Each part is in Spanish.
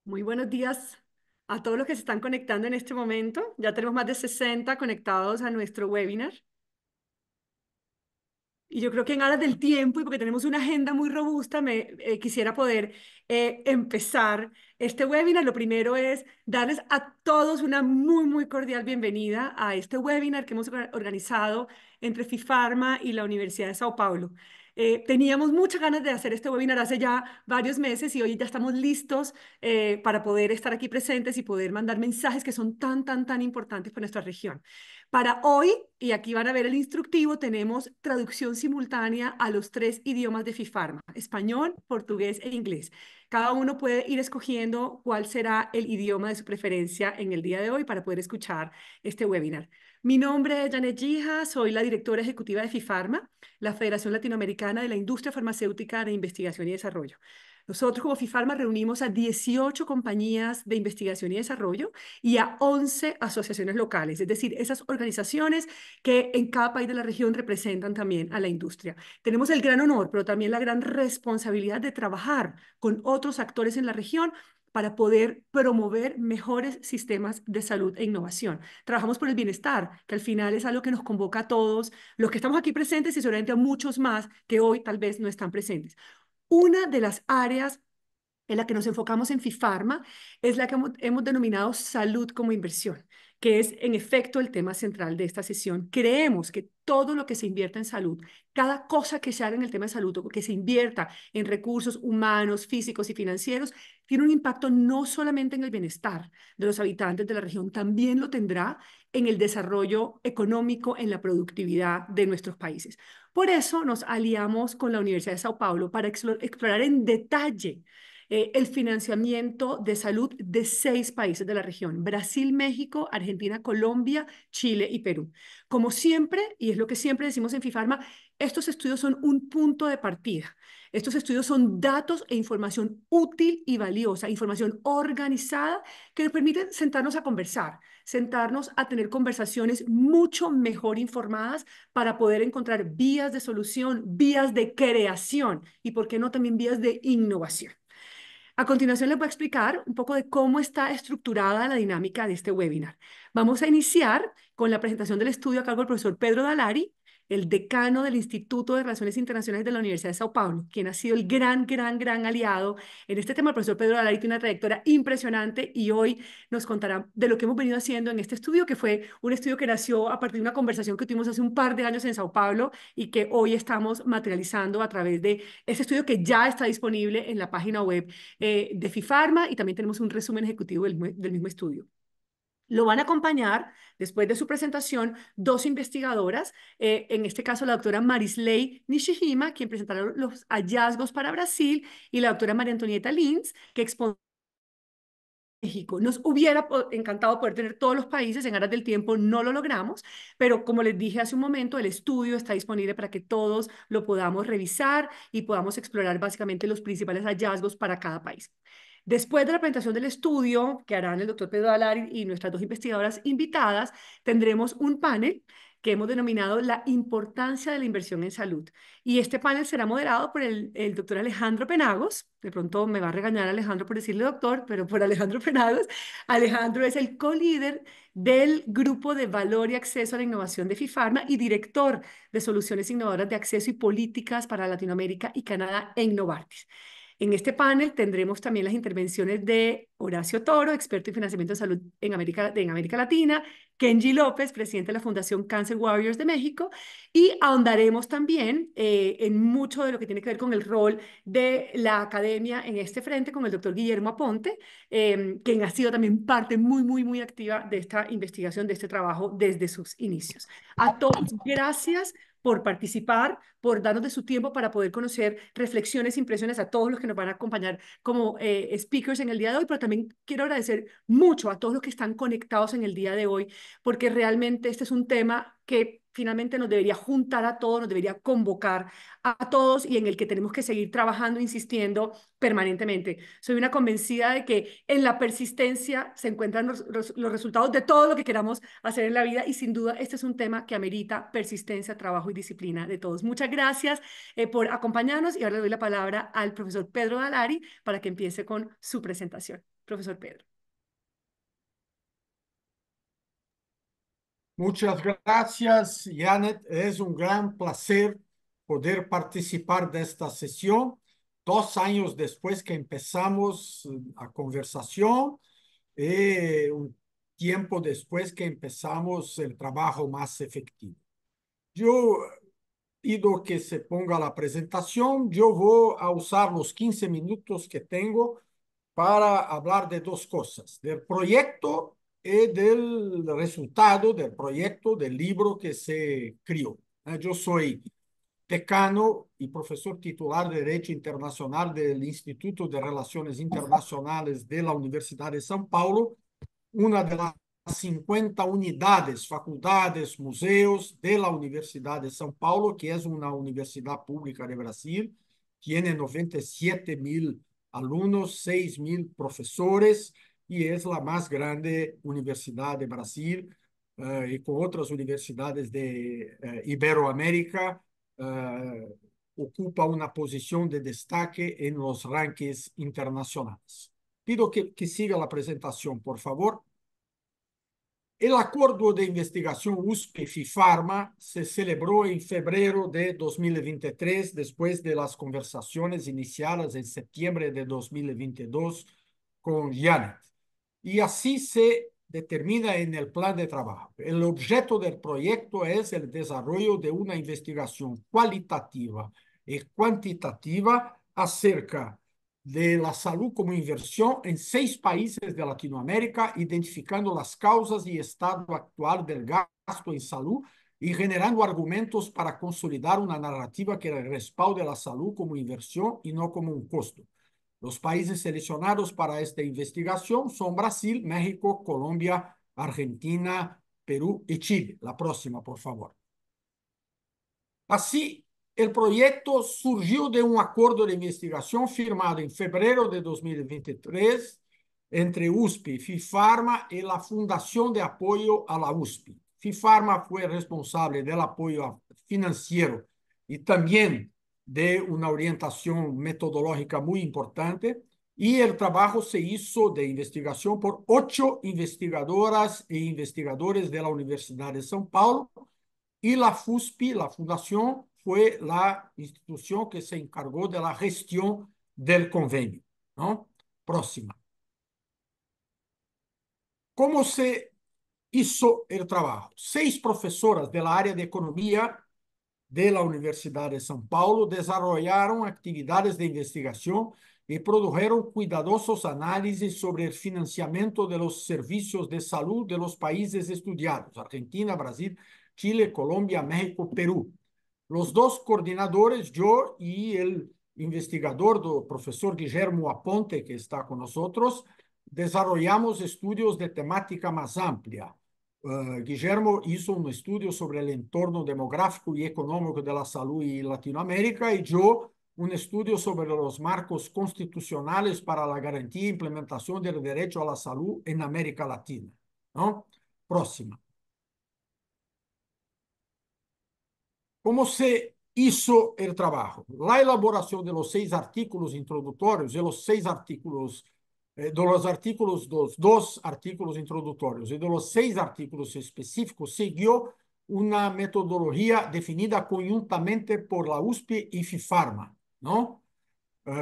Muy buenos días a todos los que se están conectando en este momento. Ya tenemos más de 60 conectados a nuestro webinar. Y yo creo que en aras del tiempo y porque tenemos una agenda muy robusta, quisiera poder empezar este webinar. Lo primero es darles a todos una muy cordial bienvenida a este webinar que hemos organizado entre FIFARMA y la Universidad de Sao Paulo. Teníamos muchas ganas de hacer este webinar hace ya varios meses y hoy ya estamos listos para poder estar aquí presentes y poder mandar mensajes que son tan importantes para nuestra región. Para hoy, y aquí van a ver el instructivo, tenemos traducción simultánea a los tres idiomas de FIFARMA: español, portugués e inglés. Cada uno puede ir escogiendo cuál será el idioma de su preferencia en el día de hoy para poder escuchar este webinar. Mi nombre es Janet Gija, soy la directora ejecutiva de FIFARMA, la Federación Latinoamericana de la Industria Farmacéutica de Investigación y Desarrollo. Nosotros como FIFARMA reunimos a 18 compañías de investigación y desarrollo y a 11 asociaciones locales, es decir, esas organizaciones que en cada país de la región representan también a la industria. Tenemos el gran honor, pero también la gran responsabilidad de trabajar con otros actores en la región para poder promover mejores sistemas de salud e innovación. Trabajamos por el bienestar, que al final es algo que nos convoca a todos, los que estamos aquí presentes y seguramente a muchos más que hoy tal vez no están presentes. Una de las áreas en la que nos enfocamos en FIFARMA es la que hemos denominado salud como inversión, que es en efecto el tema central de esta sesión. Creemos que todo lo que se invierta en salud, cada cosa que se haga en el tema de salud o que se invierta en recursos humanos, físicos y financieros, tiene un impacto no solamente en el bienestar de los habitantes de la región, también lo tendrá en el desarrollo económico, en la productividad de nuestros países. Por eso nos aliamos con la Universidad de Sao Paulo para explorar en detalle el financiamiento de salud de 6 países de la región: Brasil, México, Argentina, Colombia, Chile y Perú. Como siempre, y es lo que siempre decimos en FIFARMA, estos estudios son un punto de partida. Estos estudios son datos e información útil y valiosa, información organizada que nos permite sentarnos a conversar, sentarnos a tener conversaciones mucho mejor informadas para poder encontrar vías de solución, vías de creación y, por qué no, también vías de innovación. A continuación les voy a explicar un poco de cómo está estructurada la dinámica de este webinar. Vamos a iniciar con la presentación del estudio a cargo del profesor Pedro Dalari, el decano del Instituto de Relaciones Internacionales de la Universidad de Sao Paulo, quien ha sido el gran aliado en este tema. El profesor Pedro Dalari tiene una trayectoria impresionante y hoy nos contará de lo que hemos venido haciendo en este estudio, que fue un estudio que nació a partir de una conversación que tuvimos hace un par de años en Sao Paulo y que hoy estamos materializando a través de este estudio que ya está disponible en la página web de FIFARMA, y también tenemos un resumen ejecutivo del mismo estudio. Lo van a acompañar, después de su presentación, dos investigadoras, en este caso la doctora Marisley Nishijima, quien presentará los hallazgos para Brasil, y la doctora María Antonieta Lins, que expone México. Nos hubiera encantado poder tener todos los países, en aras del tiempo no lo logramos, pero como les dije hace un momento, el estudio está disponible para que todos lo podamos revisar y podamos explorar básicamente los principales hallazgos para cada país. Después de la presentación del estudio que harán el doctor Pedro Dalari y nuestras dos investigadoras invitadas, tendremos un panel que hemos denominado la importancia de la inversión en salud. Y este panel será moderado por el doctor Alejandro Penagos. De pronto me va a regañar Alejandro por decirle doctor, pero por Alejandro Penagos. Alejandro es el co-líder del Grupo de Valor y Acceso a la Innovación de FIFARMA y director de Soluciones Innovadoras de Acceso y Políticas para Latinoamérica y Canadá en Novartis. En este panel tendremos también las intervenciones de Horacio Toro, experto en financiamiento de salud en América Latina; Kenji López, presidente de la Fundación Cancer Warriors de México, y ahondaremos también en mucho de lo que tiene que ver con el rol de la academia en este frente con el doctor Guillermo Aponte, quien ha sido también parte muy activa de esta investigación, de este trabajo desde sus inicios. A todos, gracias por participar, por darnos de su tiempo para poder conocer reflexiones, impresiones, a todos los que nos van a acompañar como speakers en el día de hoy, pero también quiero agradecer mucho a todos los que están conectados en el día de hoy, porque realmente este es un tema que finalmente nos debería juntar a todos, nos debería convocar a todos y en el que tenemos que seguir trabajando, insistiendo permanentemente. Soy una convencida de que en la persistencia se encuentran los resultados de todo lo que queramos hacer en la vida, y sin duda este es un tema que amerita persistencia, trabajo y disciplina de todos. Muchas gracias por acompañarnos, y ahora le doy la palabra al profesor Pedro Dalari para que empiece con su presentación. profesor Pedro. Muchas gracias, Janet. Es un gran placer poder participar de esta sesión 2 años después que empezamos la conversación y un tiempo después que empezamos el trabajo más efectivo. Yo pido que se ponga la presentación. Yo voy a usar los 15 minutos que tengo para hablar de dos cosas, del proyecto y del resultado del proyecto del libro que se crió. Yo soy decano y profesor titular de Derecho Internacional del Instituto de Relaciones Internacionales de la Universidad de São Paulo, una de las 50 unidades, faculdades, museos de la Universidad de São Paulo, que es una universidad pública de Brasil, tiene 97.000 alumnos, 6.000 profesores y es la más grande universidad de Brasil y con otras universidades de Iberoamérica ocupa una posición de destaque en los rankings internacionales. Pido que siga la presentación, por favor. El acuerdo de investigación USP-FIFARMA se celebró en febrero de 2023, después de las conversaciones iniciadas en septiembre de 2022 con Janet. Y así se determina en el plan de trabajo. El objeto del proyecto es el desarrollo de una investigación cualitativa y cuantitativa acerca de la salud como inversión en 6 países de Latinoamérica, identificando las causas y estado actual del gasto en salud y generando argumentos para consolidar una narrativa que respalde la salud como inversión y no como un costo. Los países seleccionados para esta investigación son Brasil, México, Colombia, Argentina, Perú y Chile. La próxima, por favor. Así, el proyecto surgió de un acuerdo de investigación firmado en febrero de 2023 entre USP, FIFARMA y la Fundación de Apoyo a la USP. FIFARMA fue responsable del apoyo financiero y también de una orientación metodológica muy importante, y el trabajo se hizo de investigación por 8 investigadoras e investigadores de la Universidad de São Paulo, y la FUSP, la fundación, fue la institución que se encargó de la gestión del convenio, ¿no? Próxima. ¿Cómo se hizo el trabajo? 6 profesoras de la área de economía de la Universidad de São Paulo desarrollaron actividades de investigación y produjeron cuidadosos análisis sobre el financiamiento de los servicios de salud de los países estudiados: Argentina, Brasil, Chile, Colombia, México, Perú. Los 2 coordinadores, yo y el investigador, profesor Guillermo Aponte, que está con nosotros, desarrollamos estudios de temática más amplia. Guillermo hizo un estudio sobre el entorno demográfico y económico de la salud en Latinoamérica, y yo un estudio sobre los marcos constitucionales para la garantía e implementación del derecho a la salud en América Latina, ¿no? Próxima. ¿Cómo se hizo el trabajo? La elaboración de los 6 artículos introductorios, de los 6 artículos, de los artículos, 2 artículos introductorios y de los 6 artículos específicos, siguió una metodología definida conjuntamente por la USP y FIFARMA, ¿no?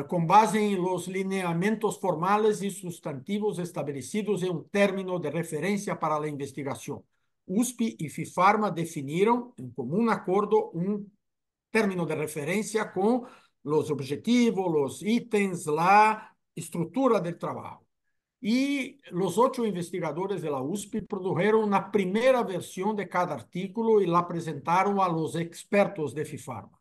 Con base en los lineamientos formales y sustantivos establecidos en un término de referencia para la investigación. USP y FIFARMA definieron en común acuerdo un término de referencia con los objetivos, los ítems, la estructura del trabajo. Y los 8 investigadores de la USP produjeron una primera versión de cada artículo y la presentaron a los expertos de FIFARMA.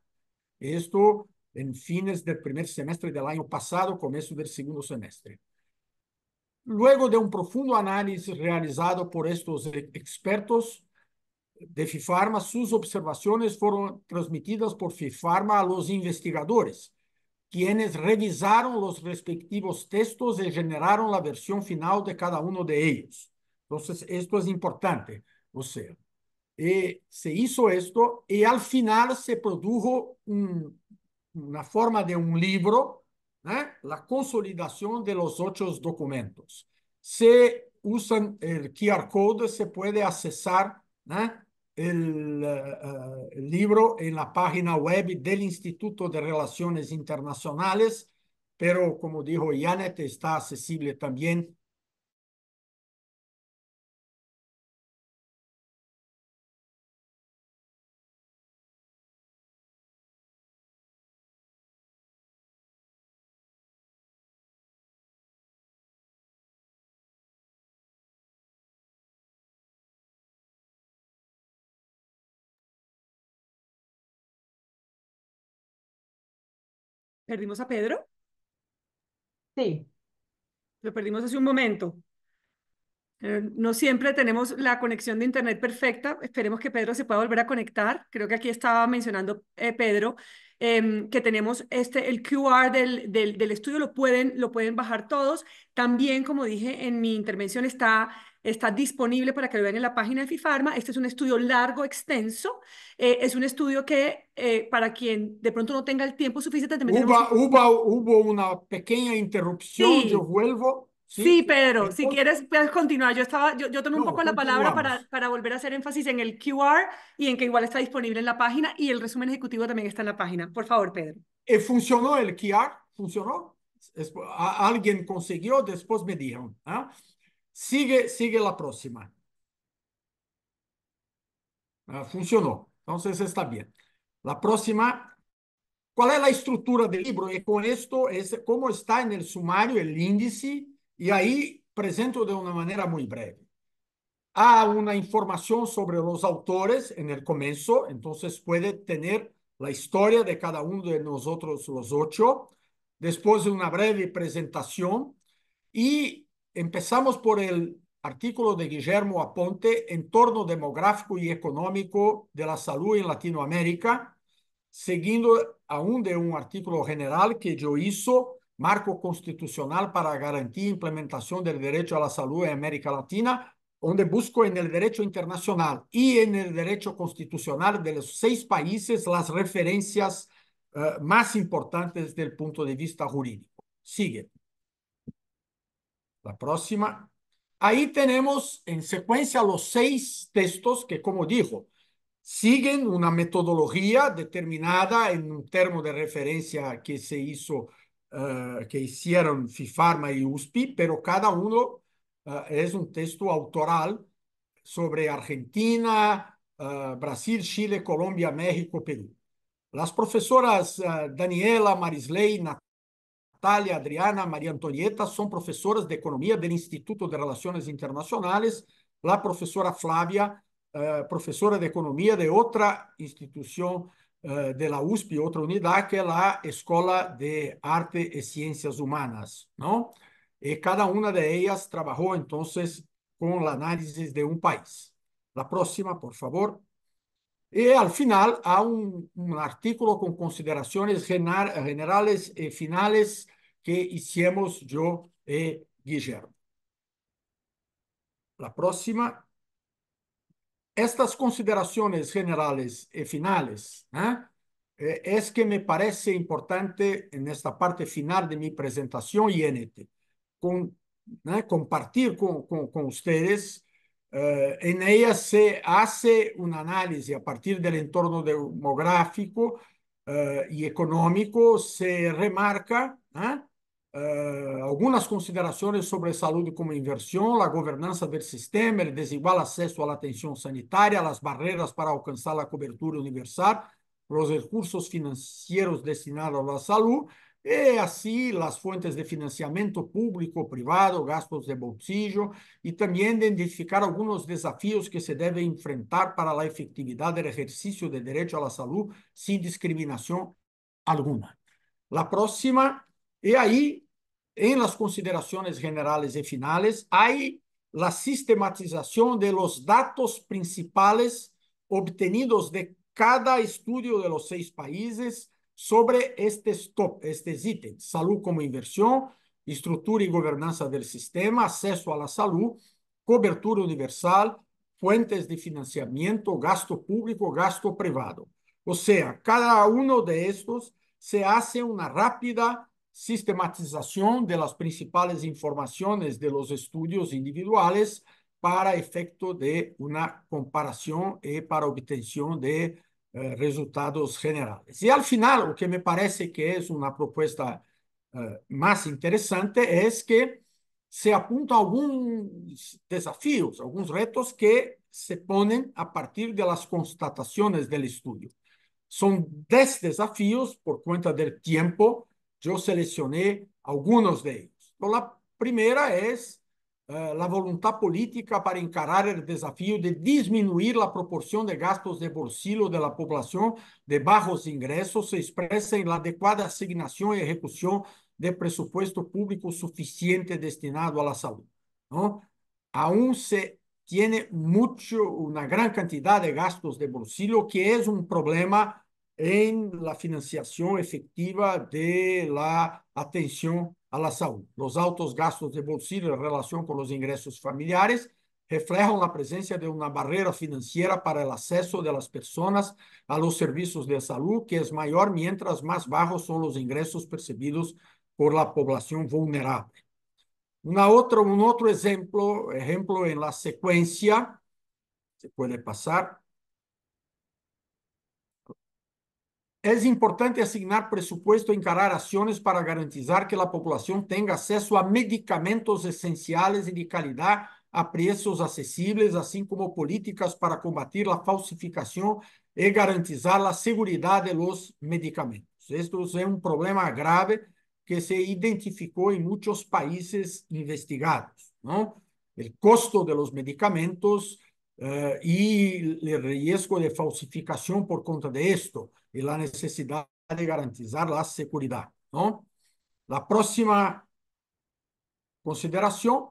Esto en fines del primer semestre del año pasado, comienzo del segundo semestre. Luego de un profundo análisis realizado por estos expertos de FIFARMA, sus observaciones fueron transmitidas por FIFARMA a los investigadores, quienes revisaron los respectivos textos y generaron la versión final de cada uno de ellos. Entonces, esto es importante. O sea, se hizo esto y al final se produjo una forma de un libro, la consolidación de los 8 documentos. Se usan el QR code, se puede accesar el libro en la página web del Instituto de Relaciones Internacionales, pero como dijo Janet, está accesible también. ¿Perdimos a Pedro? Sí, Lo perdimos hace un momento. No siempre tenemos la conexión de internet perfecta. Esperemos que Pedro se pueda volver a conectar. Creo que aquí estaba mencionando Pedro que tenemos el QR del estudio, lo pueden bajar todos. También, como dije en mi intervención, está disponible para que lo vean en la página de FIFARMA. Este es un estudio largo, extenso. Es un estudio que para quien de pronto no tenga el tiempo suficiente, también tenemos un... Hubo una pequeña interrupción, yo Sí. vuelvo, Sí, ¿sí? Pedro, si Entonces, quieres, puedes continuar. Yo tomé un no, poco la palabra continuamos. para volver a hacer énfasis en el QR y en que igual está disponible en la página y el resumen ejecutivo también está en la página. Por favor, Pedro. ¿Funcionó el QR? ¿Funcionó? Alguien consiguió, después me dijeron. Sigue la próxima. Funcionó. Entonces está bien. La próxima. ¿Cuál es la estructura del libro? Y con esto es cómo está en el sumario, el índice, y ahí presento de una manera muy breve. Hay una información sobre los autores en el comienzo, entonces puede tener la historia de cada uno de nosotros los 8. Después de una breve presentación y empezamos por el artículo de Guillermo Aponte, Entorno demográfico y económico de la salud en Latinoamérica, seguindo aún de un artículo general que yo hizo, Marco Constitucional para Garantía e Implementación del Derecho a la Salud en América Latina, donde busco en el derecho internacional y en el derecho constitucional de los 6 países las referencias más importantes desde el punto de vista jurídico. Sigue. La próxima. Ahí tenemos en secuencia los 6 textos que, como dijo, siguen una metodología determinada en un termo de referencia que se hizo, que hicieron FIFARMA y USPI, pero cada uno es un texto autoral sobre Argentina, Brasil, Chile, Colombia, México, Perú. Las profesoras Daniela, Marisley, Natalia, Adriana, María Antonieta son profesoras de Economía del Instituto de Relaciones Internacionales. La profesora Flavia, profesora de Economía de otra institución de la USP, otra unidad, que es la Escuela de Arte y Ciencias Humanas, ¿no? Y cada una de ellas trabajó entonces con el análisis de un país. La próxima, por favor. Y al final hay un artículo con consideraciones generales y finales que hicimos yo y Guillermo. La próxima. Estas consideraciones generales y finales es que me parece importante en esta parte final de mi presentación, YNT, con, compartir con ustedes. En ella se hace un análisis a partir del entorno demográfico y económico, se remarca algunas consideraciones sobre salud como inversión, la gobernanza del sistema, el desigual acceso a la atención sanitaria, las barreras para alcanzar la cobertura universal, los recursos financieros destinados a la salud, y así las fuentes de financiamiento público, privado, gastos de bolsillo, y también de identificar algunos desafíos que se deben enfrentar para la efectividad del ejercicio del derecho a la salud sin discriminación alguna. La próxima, y ahí en las consideraciones generales y finales, hay la sistematización de los datos principales obtenidos de cada estudio de los 6 países sobre estos ítems: salud como inversión, estructura y gobernanza del sistema, acceso a la salud, cobertura universal, fuentes de financiamiento, gasto público, gasto privado. O sea, cada uno de estos se hace una rápida sistematización de las principales informaciones de los estudios individuales para efecto de una comparación y para obtención de resultados generales. Y al final, lo que me parece que es una propuesta más interesante es que se apuntan algunos desafíos, algunos retos que se ponen a partir de las constataciones del estudio. Son 10 desafíos por cuenta del tiempo. Yo seleccioné algunos de ellos. La primera es la voluntad política para encarar el desafío de disminuir la proporción de gastos de bolsillo de la población de bajos ingresos se expresa en la adecuada asignación y ejecución de presupuesto público suficiente destinado a la salud, ¿no? Aún se tiene una gran cantidad de gastos de bolsillo, que es un problema en la financiación efectiva de la atención a la salud. Los altos gastos de bolsillo en relación con los ingresos familiares reflejan la presencia de una barrera financiera para el acceso de las personas a los servicios de salud, que es mayor mientras más bajos son los ingresos percibidos por la población vulnerable. Un otro ejemplo en la secuencia, se puede pasar. Es importante asignar presupuesto y encarar acciones para garantizar que la población tenga acceso a medicamentos esenciales y de calidad a precios accesibles, así como políticas para combatir la falsificación y garantizar la seguridad de los medicamentos. Esto es un problema grave que se identificó en muchos países investigados, ¿no? El costo de los medicamentos y el riesgo de falsificación por cuenta de esto y la necesidad de garantizar la seguridad, ¿no? La próxima consideración,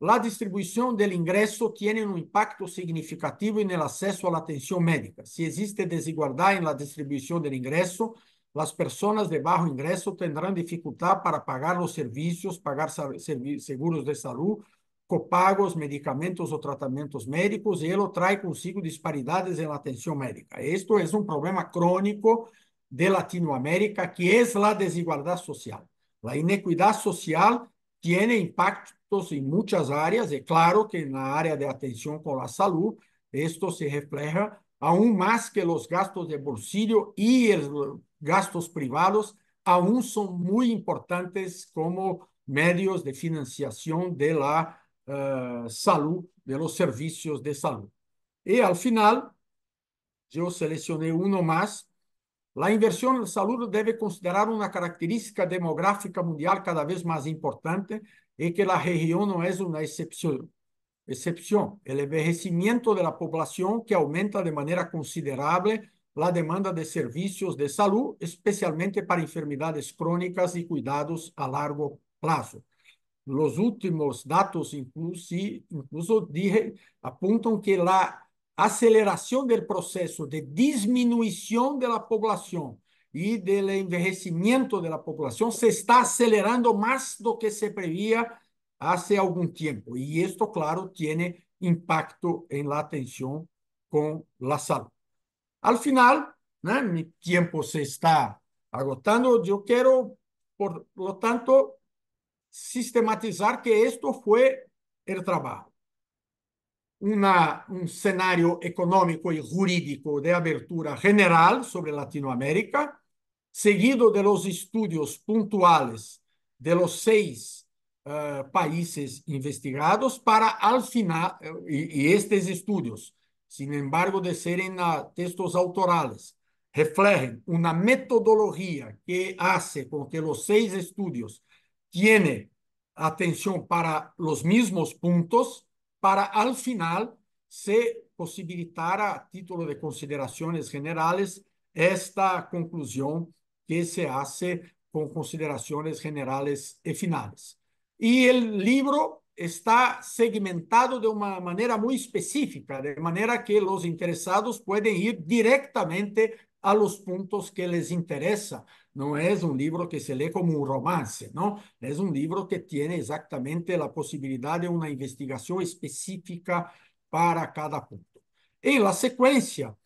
la distribución del ingreso tiene un impacto significativo en el acceso a la atención médica. Si existe desigualdad en la distribución del ingreso, las personas de bajo ingreso tendrán dificultad para pagar los servicios, pagar seguros de salud, copagos, medicamentos o tratamientos médicos, y ello trae consigo disparidades en la atención médica. Esto es un problema crónico de Latinoamérica, que es la desigualdad social. La inequidad social tiene impactos en muchas áreas, y claro que en la área de atención con la salud, esto se refleja aún más que los gastos de bolsillo y los gastos privados aún son muy importantes como medios de financiación de la salud, de los servicios de salud. Y al final, yo seleccioné uno más. La inversión en salud debe considerar una característica demográfica mundial cada vez más importante y que la región no es una excepción. El envejecimiento de la población que aumenta de manera considerable la demanda de servicios de salud, especialmente para enfermedades crónicas y cuidados a largo plazo. Los últimos datos incluso apuntan que la aceleración del proceso de disminución de la población y del envejecimiento de la población se está acelerando más de lo que se prevía hace algún tiempo. Y esto, claro, tiene impacto en la atención con la salud. Al final, ¿no? Mi tiempo se está agotando. Yo quiero, por lo tanto, sistematizar que esto fue el trabajo. Un escenario económico y jurídico de abertura general sobre Latinoamérica, seguido de los estudios puntuales de los 6 países investigados para al final, y estos estudios, sin embargo de serem textos autorales, reflejen una metodología que hace con que los 6 estudios tiene atención para los mismos puntos, para al final se posibilitar a título de consideraciones generales esta conclusión que se hace con consideraciones generales y finales. Y el libro está segmentado de una manera muy específica, de manera que los interesados pueden ir directamente a los puntos que les interesa. No es un libro que se lee como un romance, ¿no? Es un libro que tiene exactamente la posibilidad de una investigación específica para cada punto. En la secuencia,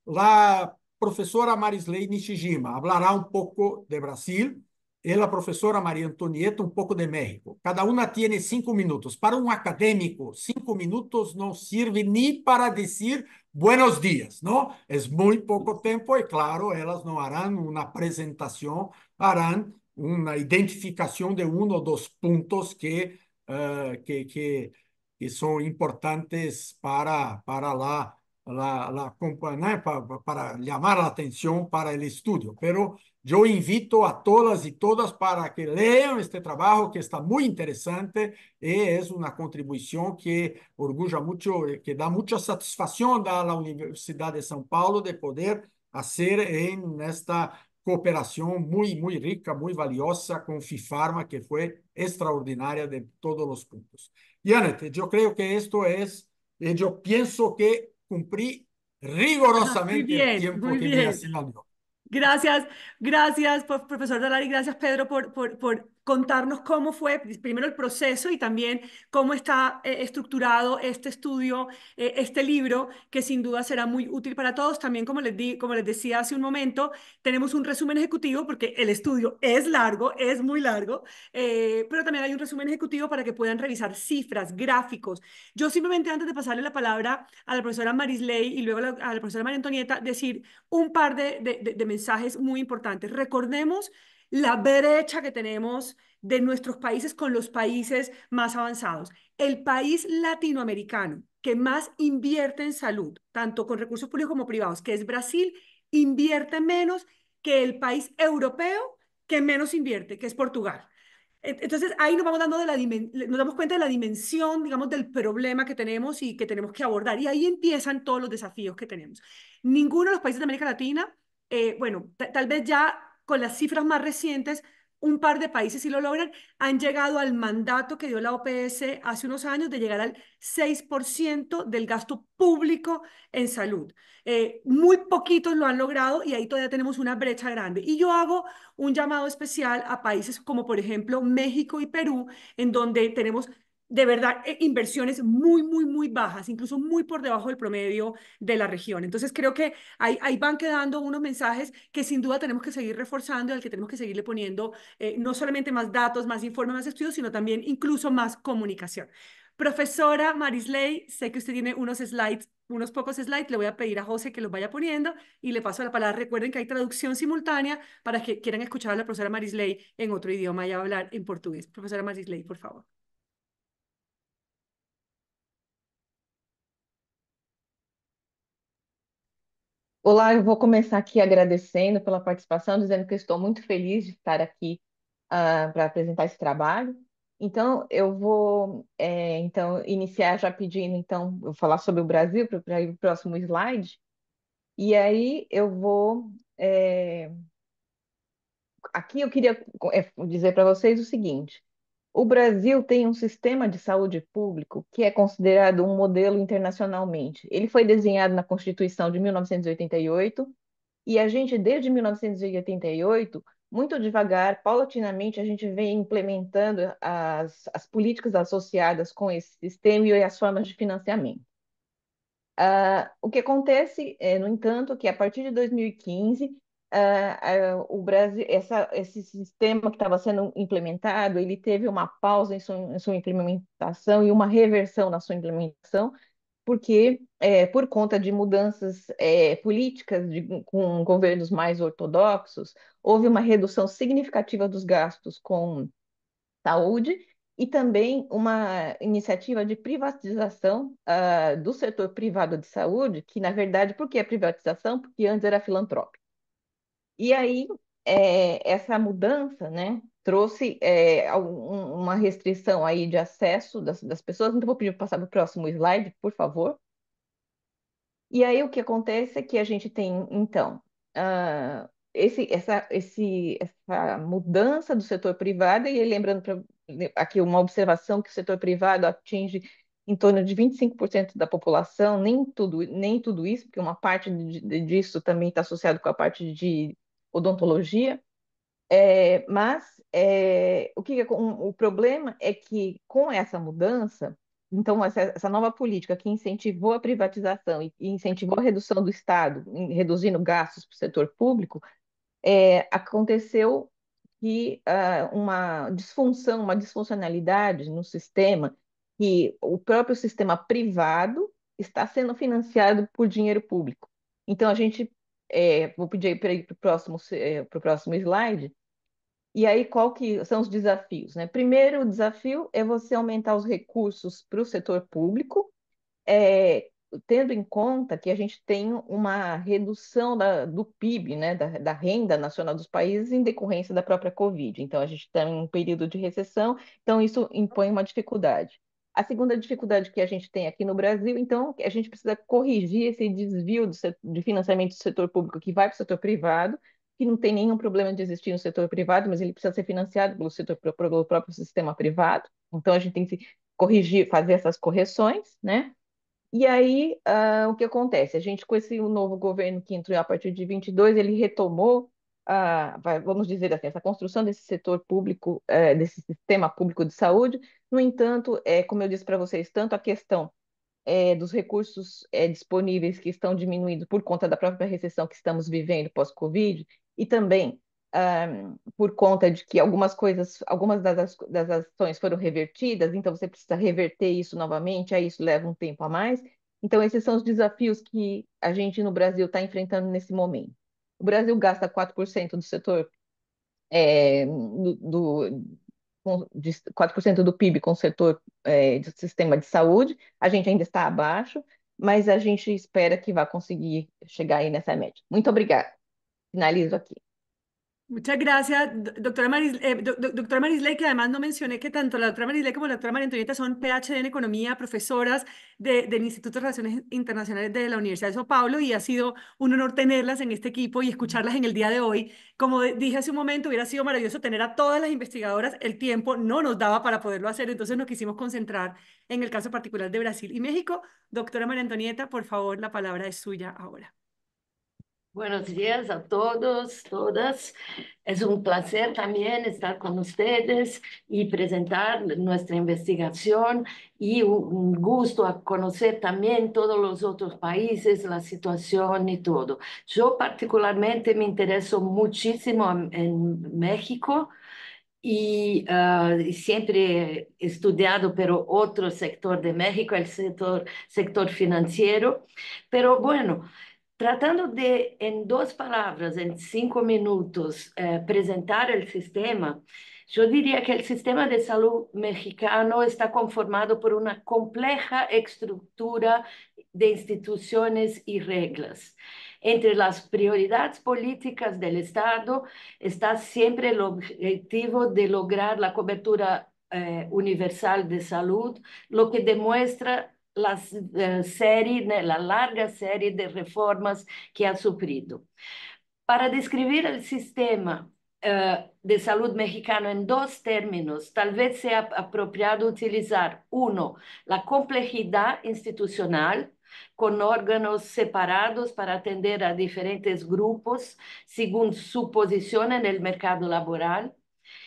la profesora Marisley Nishijima hablará un poco de Brasil y la profesora María Antonieta un poco de México. Cada una tiene 5 minutos. Para un académico, 5 minutos no sirve ni para decir buenos días, ¿no? Es muy poco tiempo y claro, ellas no harán una presentación, harán una identificación de uno o dos puntos que son importantes para la compañía, para llamar la atención para el estudio. Pero yo invito a todas y todas para que lean este trabajo que está muy interesante y es una contribución que orgullo mucho, que da mucha satisfacción a la Universidad de São Paulo de poder hacer en esta cooperación muy, muy rica, muy valiosa con FIFARMA, que fue extraordinaria de todos los puntos. Janet, yo creo que esto es, yo pienso que cumplí Ah, muy rigorosamente el bien, tiempo muy que me bien. asignó. Gracias, gracias, profesor Dalari, gracias, Pedro, por contarnos cómo fue primero el proceso y también cómo está estructurado este estudio, este libro, que sin duda será muy útil para todos. También, como les decía hace un momento, tenemos un resumen ejecutivo porque el estudio es largo, es muy largo, pero también hay un resumen ejecutivo para que puedan revisar cifras, gráficos. Yo simplemente antes de pasarle la palabra a la profesora Marisley y luego a la profesora María Antonieta, decir un par de mensajes muy importantes. Recordemos la brecha que tenemos de nuestros países con los países más avanzados. El país latinoamericano que más invierte en salud, tanto con recursos públicos como privados, que es Brasil, invierte menos que el país europeo que menos invierte, que es Portugal. Entonces ahí nos vamos dando nos damos cuenta de la dimensión, digamos, del problema que tenemos y que tenemos que abordar. Y ahí empiezan todos los desafíos que tenemos. Ninguno de los países de América Latina, bueno, tal vez ya con las cifras más recientes, un par de países sí lo logran, han llegado al mandato que dio la OPS hace unos años de llegar al 6% del gasto público en salud. Muy poquitos lo han logrado y ahí todavía tenemos una brecha grande. Y yo hago un llamado especial a países como por ejemplo México y Perú, en donde tenemos de verdad inversiones muy, muy, muy bajas, incluso muy por debajo del promedio de la región. Entonces creo que ahí van quedando unos mensajes que sin duda tenemos que seguir reforzando y al que tenemos que seguirle poniendo no solamente más datos, más informes, más estudios, sino también incluso más comunicación. Profesora Marisley, sé que usted tiene unos slides, unos pocos slides, le voy a pedir a José que los vaya poniendo y le paso la palabra. Recuerden que hay traducción simultánea para que quieran escuchar a la profesora Marisley en otro idioma y hablar en portugués. Profesora Marisley, por favor. Olá, eu vou começar aqui agradecendo pela participação, dizendo que eu estou muito feliz de estar aqui para apresentar esse trabalho. Então, eu vou então iniciar já pedindo, então, eu falar sobre o Brasil para ir para o próximo slide. E aí eu vou aqui eu queria dizer para vocês o seguinte: o Brasil tem um sistema de saúde público que é considerado um modelo internacionalmente. Ele foi desenhado na Constituição de 1988 e a gente, desde 1988, muito devagar, paulatinamente, a gente vem implementando as políticas associadas com esse sistema e as formas de financiamento. O que acontece, no entanto, que a partir de 2015, o Brasil, esse sistema que estava sendo implementado, ele teve uma pausa em sua implementação e uma reversão na sua implementação, porque, por conta de mudanças políticas com governos mais ortodoxos, houve uma redução significativa dos gastos com saúde e também uma iniciativa de privatização do setor privado de saúde, que, na verdade, por que a privatização? Porque antes era filantrópico. E aí, essa mudança, né, trouxe uma restrição aí de acesso das pessoas. Então, vou pedir para passar para o próximo slide, por favor. E aí o que acontece é que a gente tem, então, essa mudança do setor privado, e lembrando aqui uma observação que o setor privado atinge em torno de 25% da população, nem tudo isso, porque uma parte disso também está associado com a parte de odontologia, o problema é que com essa mudança, então essa nova política que incentivou a privatização e incentivou a redução do Estado, reduzindo gastos para o setor público, aconteceu que uma disfunção, uma disfuncionalidade no sistema, que o próprio sistema privado está sendo financiado por dinheiro público. Então, a gente, vou pedir para ir para o próximo slide. E aí, qual que são os desafios, né? Primeiro, o desafio é você aumentar os recursos para o setor público, é, tendo em conta que a gente tem uma redução do PIB, né, da renda nacional dos países em decorrência da própria Covid. Então, a gente está em um período de recessão, então isso impõe uma dificuldade. A segunda dificuldade que a gente tem aqui no Brasil, então, a gente precisa corrigir esse desvio de financiamento do setor público que vai para o setor privado, que não tem nenhum problema de existir no setor privado, mas ele precisa ser financiado pelo próprio sistema privado. Então, a gente tem que corrigir, fazer essas correções, né? E aí, o que acontece? A gente, com esse novo governo que entrou a partir de 22, ele retomou, vamos dizer assim, essa construção desse setor público, desse sistema público de saúde. No entanto, como eu disse para vocês, tanto a questão dos recursos disponíveis que estão diminuindo por conta da própria recessão que estamos vivendo pós-Covid, e também por conta de que algumas coisas, algumas das ações foram revertidas, então você precisa reverter isso novamente, aí isso leva um tempo a mais. Então, esses são os desafios que a gente no Brasil está enfrentando nesse momento. O Brasil gasta 4% do setor é, de 4% do PIB com o setor do sistema de saúde. A gente ainda está abaixo, mas a gente espera que vá conseguir chegar aí nessa média. Muito obrigada. Finalizo aqui. Muchas gracias, doctora Marisley, que además no mencioné que tanto la doctora Marisley como la doctora María Antonieta son PhD en Economía, profesoras del Instituto de Relaciones Internacionales de la Universidad de Sao Paulo, y ha sido un honor tenerlas en este equipo y escucharlas en el día de hoy. Como dije hace un momento, hubiera sido maravilloso tener a todas las investigadoras. El tiempo no nos daba para poderlo hacer, entonces nos quisimos concentrar en el caso particular de Brasil y México. Doctora María Antonieta, por favor, la palabra es suya ahora. Buenos días a todos, todas. Es un placer también estar con ustedes y presentar nuestra investigación y un gusto a conocer también todos los otros países, la situación y todo. Yo particularmente me intereso muchísimo en México y siempre he estudiado, pero otro sector de México, el sector financiero. Pero bueno. Tratando de, en dos palabras, en 5 minutos, presentar el sistema, yo diría que el sistema de salud mexicano está conformado por una compleja estructura de instituciones y reglas. Entre las prioridades políticas del Estado está siempre el objetivo de lograr la cobertura universal de salud, lo que demuestra la larga serie de reformas que ha sufrido. Para describir el sistema de salud mexicano en dos términos, tal vez sea apropiado utilizar, uno, la complejidad institucional, con órganos separados para atender a diferentes grupos según su posición en el mercado laboral.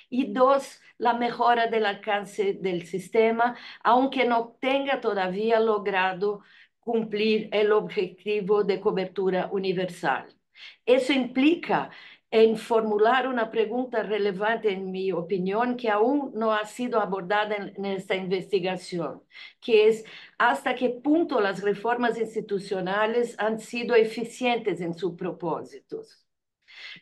Y dos, la mejora del alcance del sistema, aunque no tenga todavía logrado cumplir el objetivo de cobertura universal. Eso implica en formular una pregunta relevante, en mi opinión, que aún no ha sido abordada en esta investigación, que es hasta qué punto las reformas institucionales han sido eficientes en sus propósitos.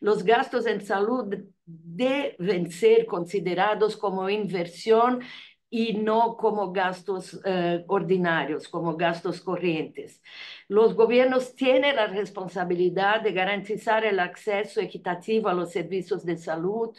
Los gastos en salud deben ser considerados como inversión y no como gastos ordinarios, como gastos corrientes. Los gobiernos tienen la responsabilidad de garantizar el acceso equitativo a los servicios de salud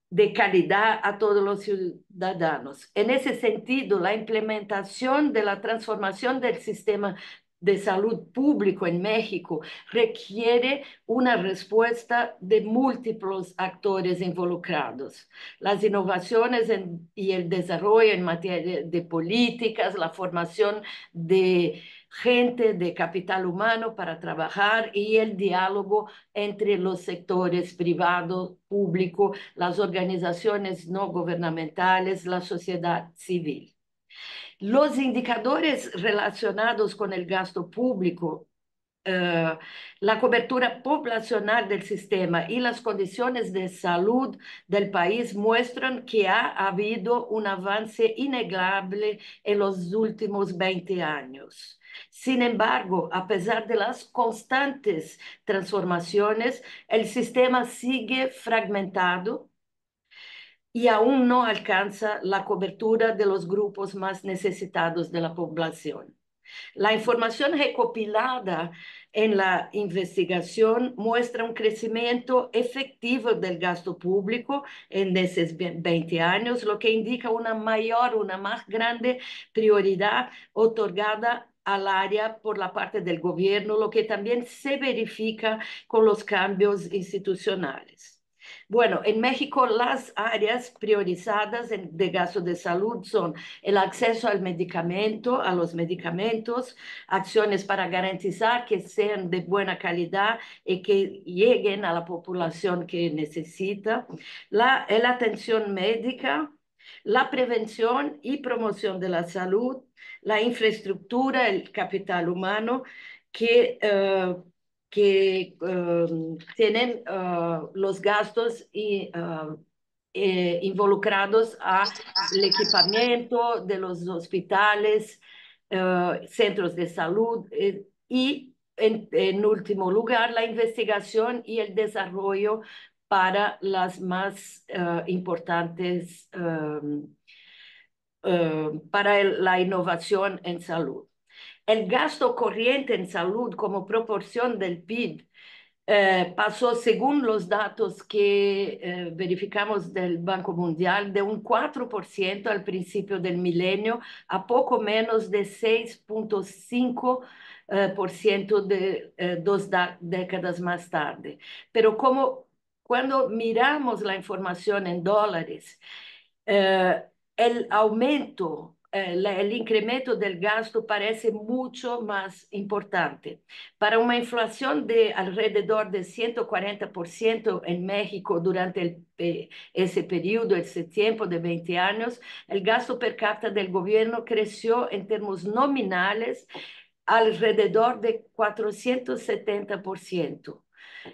de calidad a todos los ciudadanos. En ese sentido, la implementación de la transformación del sistema de salud público en México requiere una respuesta de múltiples actores involucrados. Las innovaciones y el desarrollo en materia de políticas, la formación de gente, de capital humano para trabajar y el diálogo entre los sectores privado, público, las organizaciones no gubernamentales, la sociedad civil. Los indicadores relacionados con el gasto público la cobertura poblacional del sistema y las condiciones de salud del país muestran que ha habido un avance innegable en los últimos 20 años. Sin embargo, a pesar de las constantes transformaciones, el sistema sigue fragmentado y aún no alcanza la cobertura de los grupos más necesitados de la población. La información recopilada en la investigación muestra un crecimiento efectivo del gasto público en esos 20 años, lo que indica una más grande prioridad otorgada al área por la parte del gobierno, lo que también se verifica con los cambios institucionales. Bueno, en México las áreas priorizadas de gasto de salud son el acceso al medicamento, a los medicamentos, acciones para garantizar que sean de buena calidad y que lleguen a la población que necesita, la atención médica, la prevención y promoción de la salud, la infraestructura, el capital humano, que tienen los gastos involucrados al equipamiento de los hospitales, centros de salud y, en último lugar, la investigación y el desarrollo para las más importantes, para la innovación en salud. El gasto corriente en salud como proporción del PIB pasó, según los datos que verificamos del Banco Mundial, de un 4% al principio del milenio a poco menos de 6,5% dos décadas más tarde. Pero cuando miramos la información en dólares, el aumento, el incremento del gasto parece mucho más importante. Para una inflación de alrededor de 140% en México durante ese periodo, ese tiempo de 20 años, el gasto per cápita del gobierno creció en términos nominales alrededor de 470%.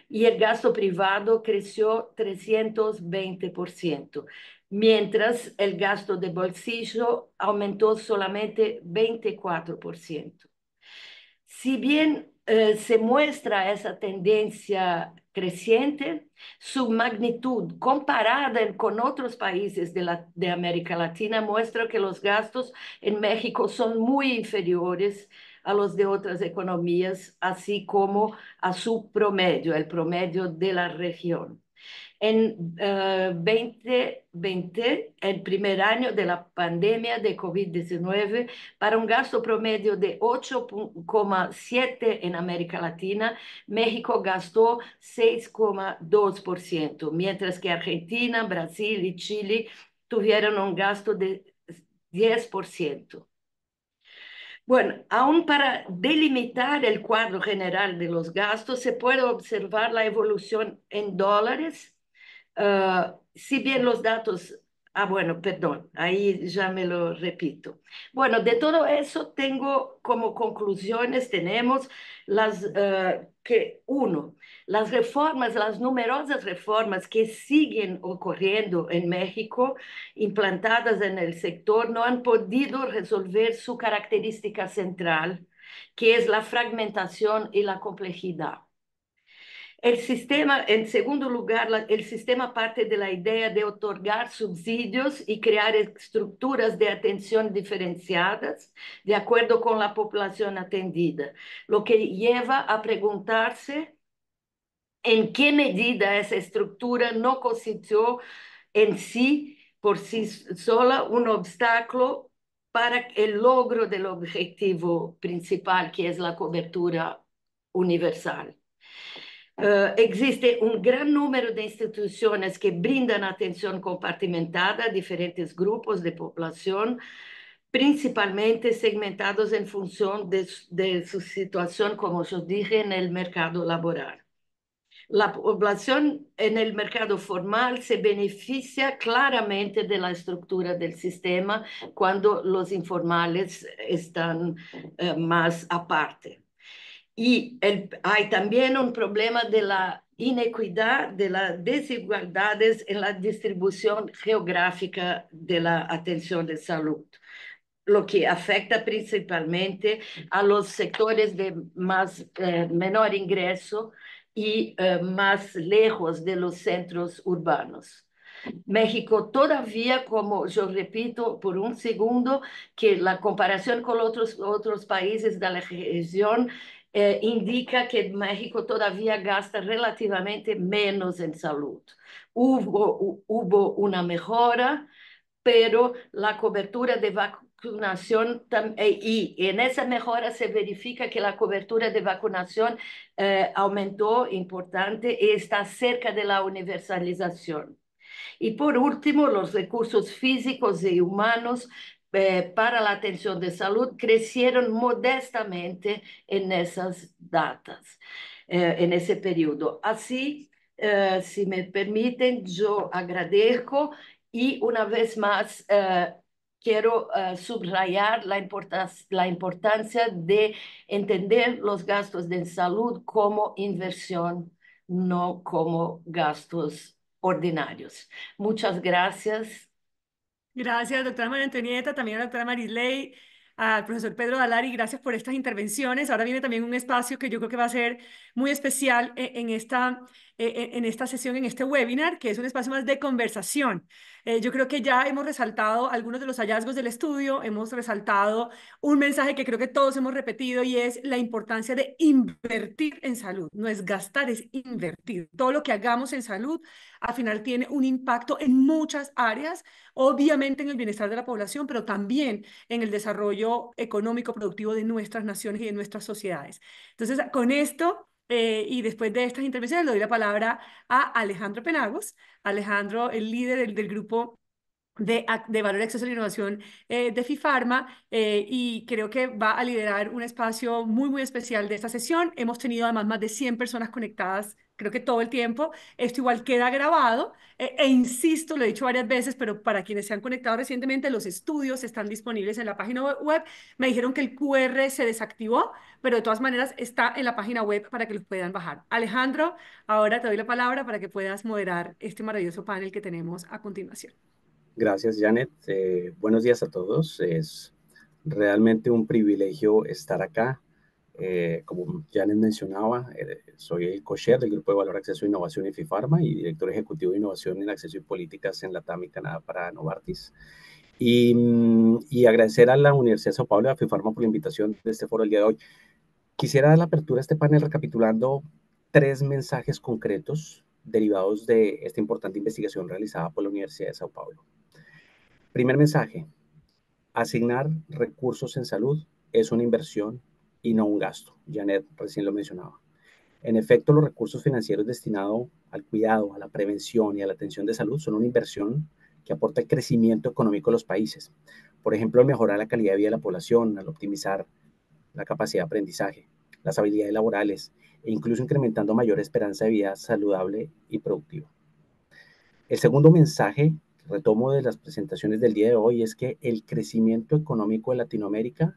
Y el gasto privado creció 320%, mientras el gasto de bolsillo aumentó solamente 24%. Si bien se muestra esa tendencia creciente, su magnitud comparada con otros países de América Latina muestra que los gastos en México son muy inferiores a los de otras economías, así como a su promedio, el promedio de la región. En 2020, el primer año de la pandemia de COVID-19, para un gasto promedio de 8,7% en América Latina, México gastó 6,2%, mientras que Argentina, Brasil y Chile tuvieron un gasto de 10%. Bueno, aún para delimitar el cuadro general de los gastos, se puede observar la evolución en dólares. Si bien los datos, bueno, perdón, ahí ya me lo repito. Bueno, de todo eso tengo como conclusiones, tenemos las reformas, las numerosas reformas que siguen ocurriendo en México, implantadas en el sector, no han podido resolver su característica central, que es la fragmentación y la complejidad. El sistema, en segundo lugar, el sistema parte de la idea de otorgar subsidios y crear estructuras de atención diferenciadas de acuerdo con la población atendida, lo que lleva a preguntarse en qué medida esa estructura no constituyó en sí, por sí sola, un obstáculo para el logro del objetivo principal, que es la cobertura universal. Existe un gran número de instituciones que brindan atención compartimentada a diferentes grupos de población, principalmente segmentados en función de su situación, como yo dije, en el mercado laboral. La población en el mercado formal se beneficia claramente de la estructura del sistema cuando los informales están más aparte. Y hay también un problema de la inequidad, de las desigualdades en la distribución geográfica de la atención de salud, lo que afecta principalmente a los sectores de menor ingreso y más lejos de los centros urbanos. México todavía, como yo repito por un segundo, que la comparación con otros países de la región indica que México todavía gasta relativamente menos en salud. Hubo una mejora, pero la cobertura de vacunación, y en esa mejora se verifica que la cobertura de vacunación aumentó importante y está cerca de la universalización. Y por último, los recursos físicos y humanos para la atención de salud crecieron modestamente en esas datas, en ese periodo. Así, si me permiten, yo agradezco y una vez más quiero subrayar la importancia de entender los gastos de salud como inversión, no como gastos ordinarios. Muchas gracias. Gracias, doctora María Antonieta, también a la doctora Marisley, al profesor Pedro Dalari, gracias por estas intervenciones. Ahora viene también un espacio que yo creo que va a ser muy especial en esta sesión, en este webinar, que es un espacio más de conversación. Yo creo que ya hemos resaltado algunos de los hallazgos del estudio, hemos resaltado un mensaje que creo que todos hemos repetido y es la importancia de invertir en salud. No es gastar, es invertir. Todo lo que hagamos en salud al final tiene un impacto en muchas áreas, obviamente en el bienestar de la población, pero también en el desarrollo económico productivo de nuestras naciones y de nuestras sociedades. Entonces, con esto y después de estas intervenciones, le doy la palabra a Alejandro Penagos. Alejandro, el líder del grupo de Valor y Acceso a la Innovación de FIFARMA, y creo que va a liderar un espacio muy, muy especial de esta sesión. Hemos tenido además más de 100 personas conectadas, creo que todo el tiempo. Esto igual queda grabado insisto, lo he dicho varias veces, pero para quienes se han conectado recientemente, los estudios están disponibles en la página web. Me dijeron que el QR se desactivó, pero de todas maneras está en la página web para que los puedan bajar. Alejandro, ahora te doy la palabra para que puedas moderar este maravilloso panel que tenemos a continuación. Gracias, Janet. Buenos días a todos. Es realmente un privilegio estar acá. Como Janet mencionaba, soy el co-chair del Grupo de Valor, Acceso e Innovación en FIFARMA y director ejecutivo de Innovación en Acceso y Políticas en Latam y Canadá para Novartis. Y agradecer a la Universidad de Sao Paulo y a FIFARMA por la invitación de este foro el día de hoy. Quisiera dar la apertura a este panel recapitulando 3 mensajes concretos derivados de esta importante investigación realizada por la Universidad de Sao Paulo. Primer mensaje: asignar recursos en salud es una inversión y no un gasto. Janet recién lo mencionaba. En efecto, los recursos financieros destinados al cuidado, a la prevención y a la atención de salud son una inversión que aporta el crecimiento económico de los países. Por ejemplo, al mejorar la calidad de vida de la población, al optimizar la capacidad de aprendizaje, las habilidades laborales e incluso incrementando mayor esperanza de vida saludable y productiva. El segundo mensaje que retomo de las presentaciones del día de hoy es que el crecimiento económico de Latinoamérica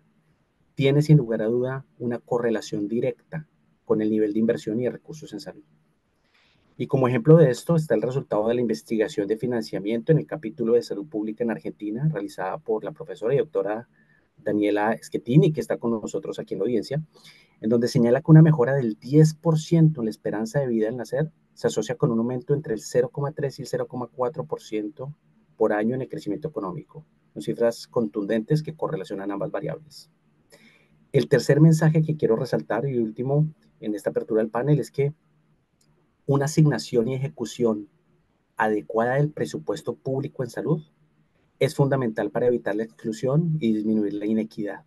tiene sin lugar a duda una correlación directa con el nivel de inversión y de recursos en salud. Y como ejemplo de esto está el resultado de la investigación de financiamiento en el capítulo de salud pública en Argentina, realizada por la profesora y doctora Daniela Schettini, que está con nosotros aquí en la audiencia, en donde señala que una mejora del 10% en la esperanza de vida al nacer se asocia con un aumento entre el 0,3 y el 0,4% por año en el crecimiento económico. Son cifras contundentes que correlacionan ambas variables. El tercer mensaje que quiero resaltar y último en esta apertura del panel es que una asignación y ejecución adecuada del presupuesto público en salud es fundamental para evitar la exclusión y disminuir la inequidad.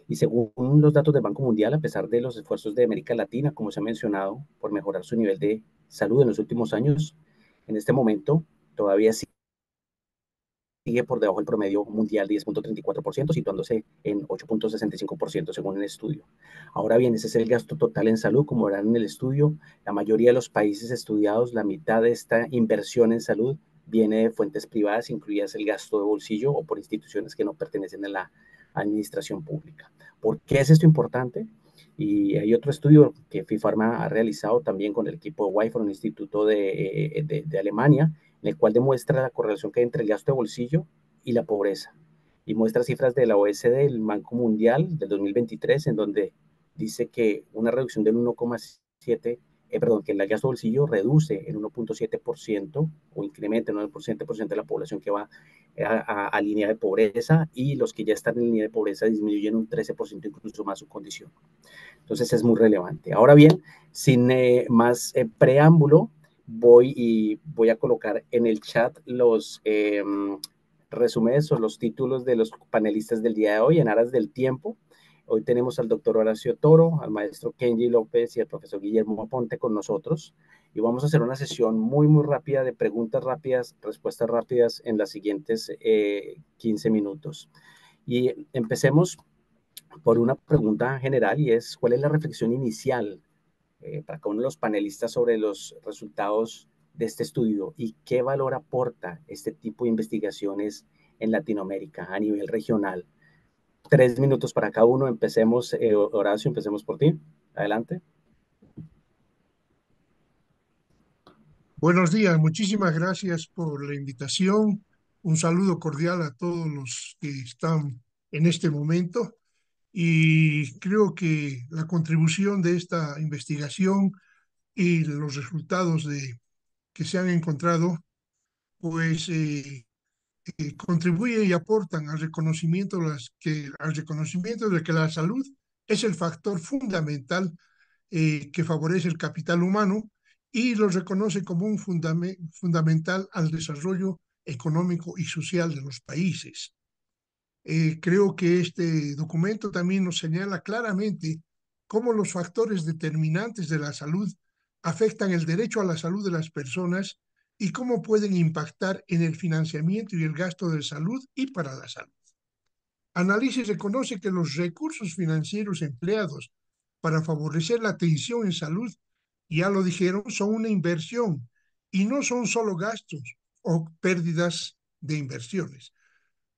Y según los datos del Banco Mundial, a pesar de los esfuerzos de América Latina, como se ha mencionado, por mejorar su nivel de salud en los últimos años, en este momento todavía sigue por debajo del promedio mundial de 10,34%, situándose en 8,65% según el estudio. Ahora bien, ese es el gasto total en salud, como verán en el estudio. La mayoría de los países estudiados, la mitad de esta inversión en salud viene de fuentes privadas, incluidas el gasto de bolsillo o por instituciones que no pertenecen a la administración pública. ¿Por qué es esto importante? Y hay otro estudio que FIFARMA ha realizado también con el equipo WIFO, un instituto de Alemania, en el cual demuestra la correlación que hay entre el gasto de bolsillo y la pobreza. Y muestra cifras de la OSD, el Banco Mundial, del 2023, en donde dice que una reducción del 1,7, que el gasto de bolsillo reduce en 1,7% o incrementa en 1,7% de la población que va a línea de pobreza, y los que ya están en línea de pobreza disminuyen un 13% incluso más su condición. Entonces es muy relevante. Ahora bien, sin más preámbulo, voy a colocar en el chat los resúmenes o los títulos de los panelistas del día de hoy en aras del tiempo. Hoy tenemos al doctor Horacio Toro, al maestro Kenji López y al profesor Guillermo Aponte con nosotros. Y vamos a hacer una sesión muy, muy rápida de preguntas rápidas, respuestas rápidas en las siguientes 15 minutos. Y empecemos por una pregunta general, y es: ¿cuál es la reflexión inicial para cada uno de los panelistas sobre los resultados de este estudio y qué valor aporta este tipo de investigaciones en Latinoamérica a nivel regional? 3 minutos para cada uno. Empecemos, Horacio, empecemos por ti. Adelante. Buenos días, muchísimas gracias por la invitación. Un saludo cordial a todos los que están en este momento. Y creo que la contribución de esta investigación y los resultados que se han encontrado, pues contribuyen y aportan al reconocimiento de que la salud es el factor fundamental que favorece el capital humano y lo reconoce como un fundamental al desarrollo económico y social de los países. Creo que este documento también nos señala claramente cómo los factores determinantes de la salud afectan el derecho a la salud de las personas y cómo pueden impactar en el financiamiento y el gasto de salud y para la salud. Análisis reconoce que los recursos financieros empleados para favorecer la atención en salud, ya lo dijeron, son una inversión y no son solo gastos o pérdidas de inversiones.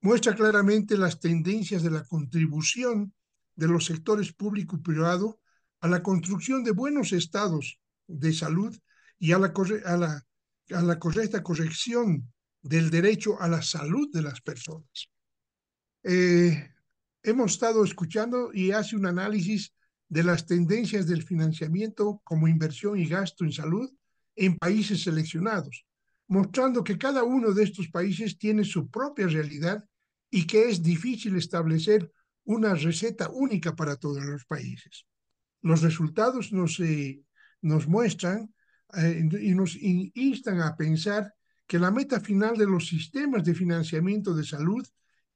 Muestra claramente las tendencias de la contribución de los sectores público y privado a la construcción de buenos estados de salud y a la correcta corrección del derecho a la salud de las personas. Hemos estado escuchando y hace un análisis de las tendencias del financiamiento como inversión y gasto en salud en países seleccionados, mostrando que cada uno de estos países tiene su propia realidad y que es difícil establecer una receta única para todos los países. Los resultados nos muestran y nos instan a pensar que la meta final de los sistemas de financiamiento de salud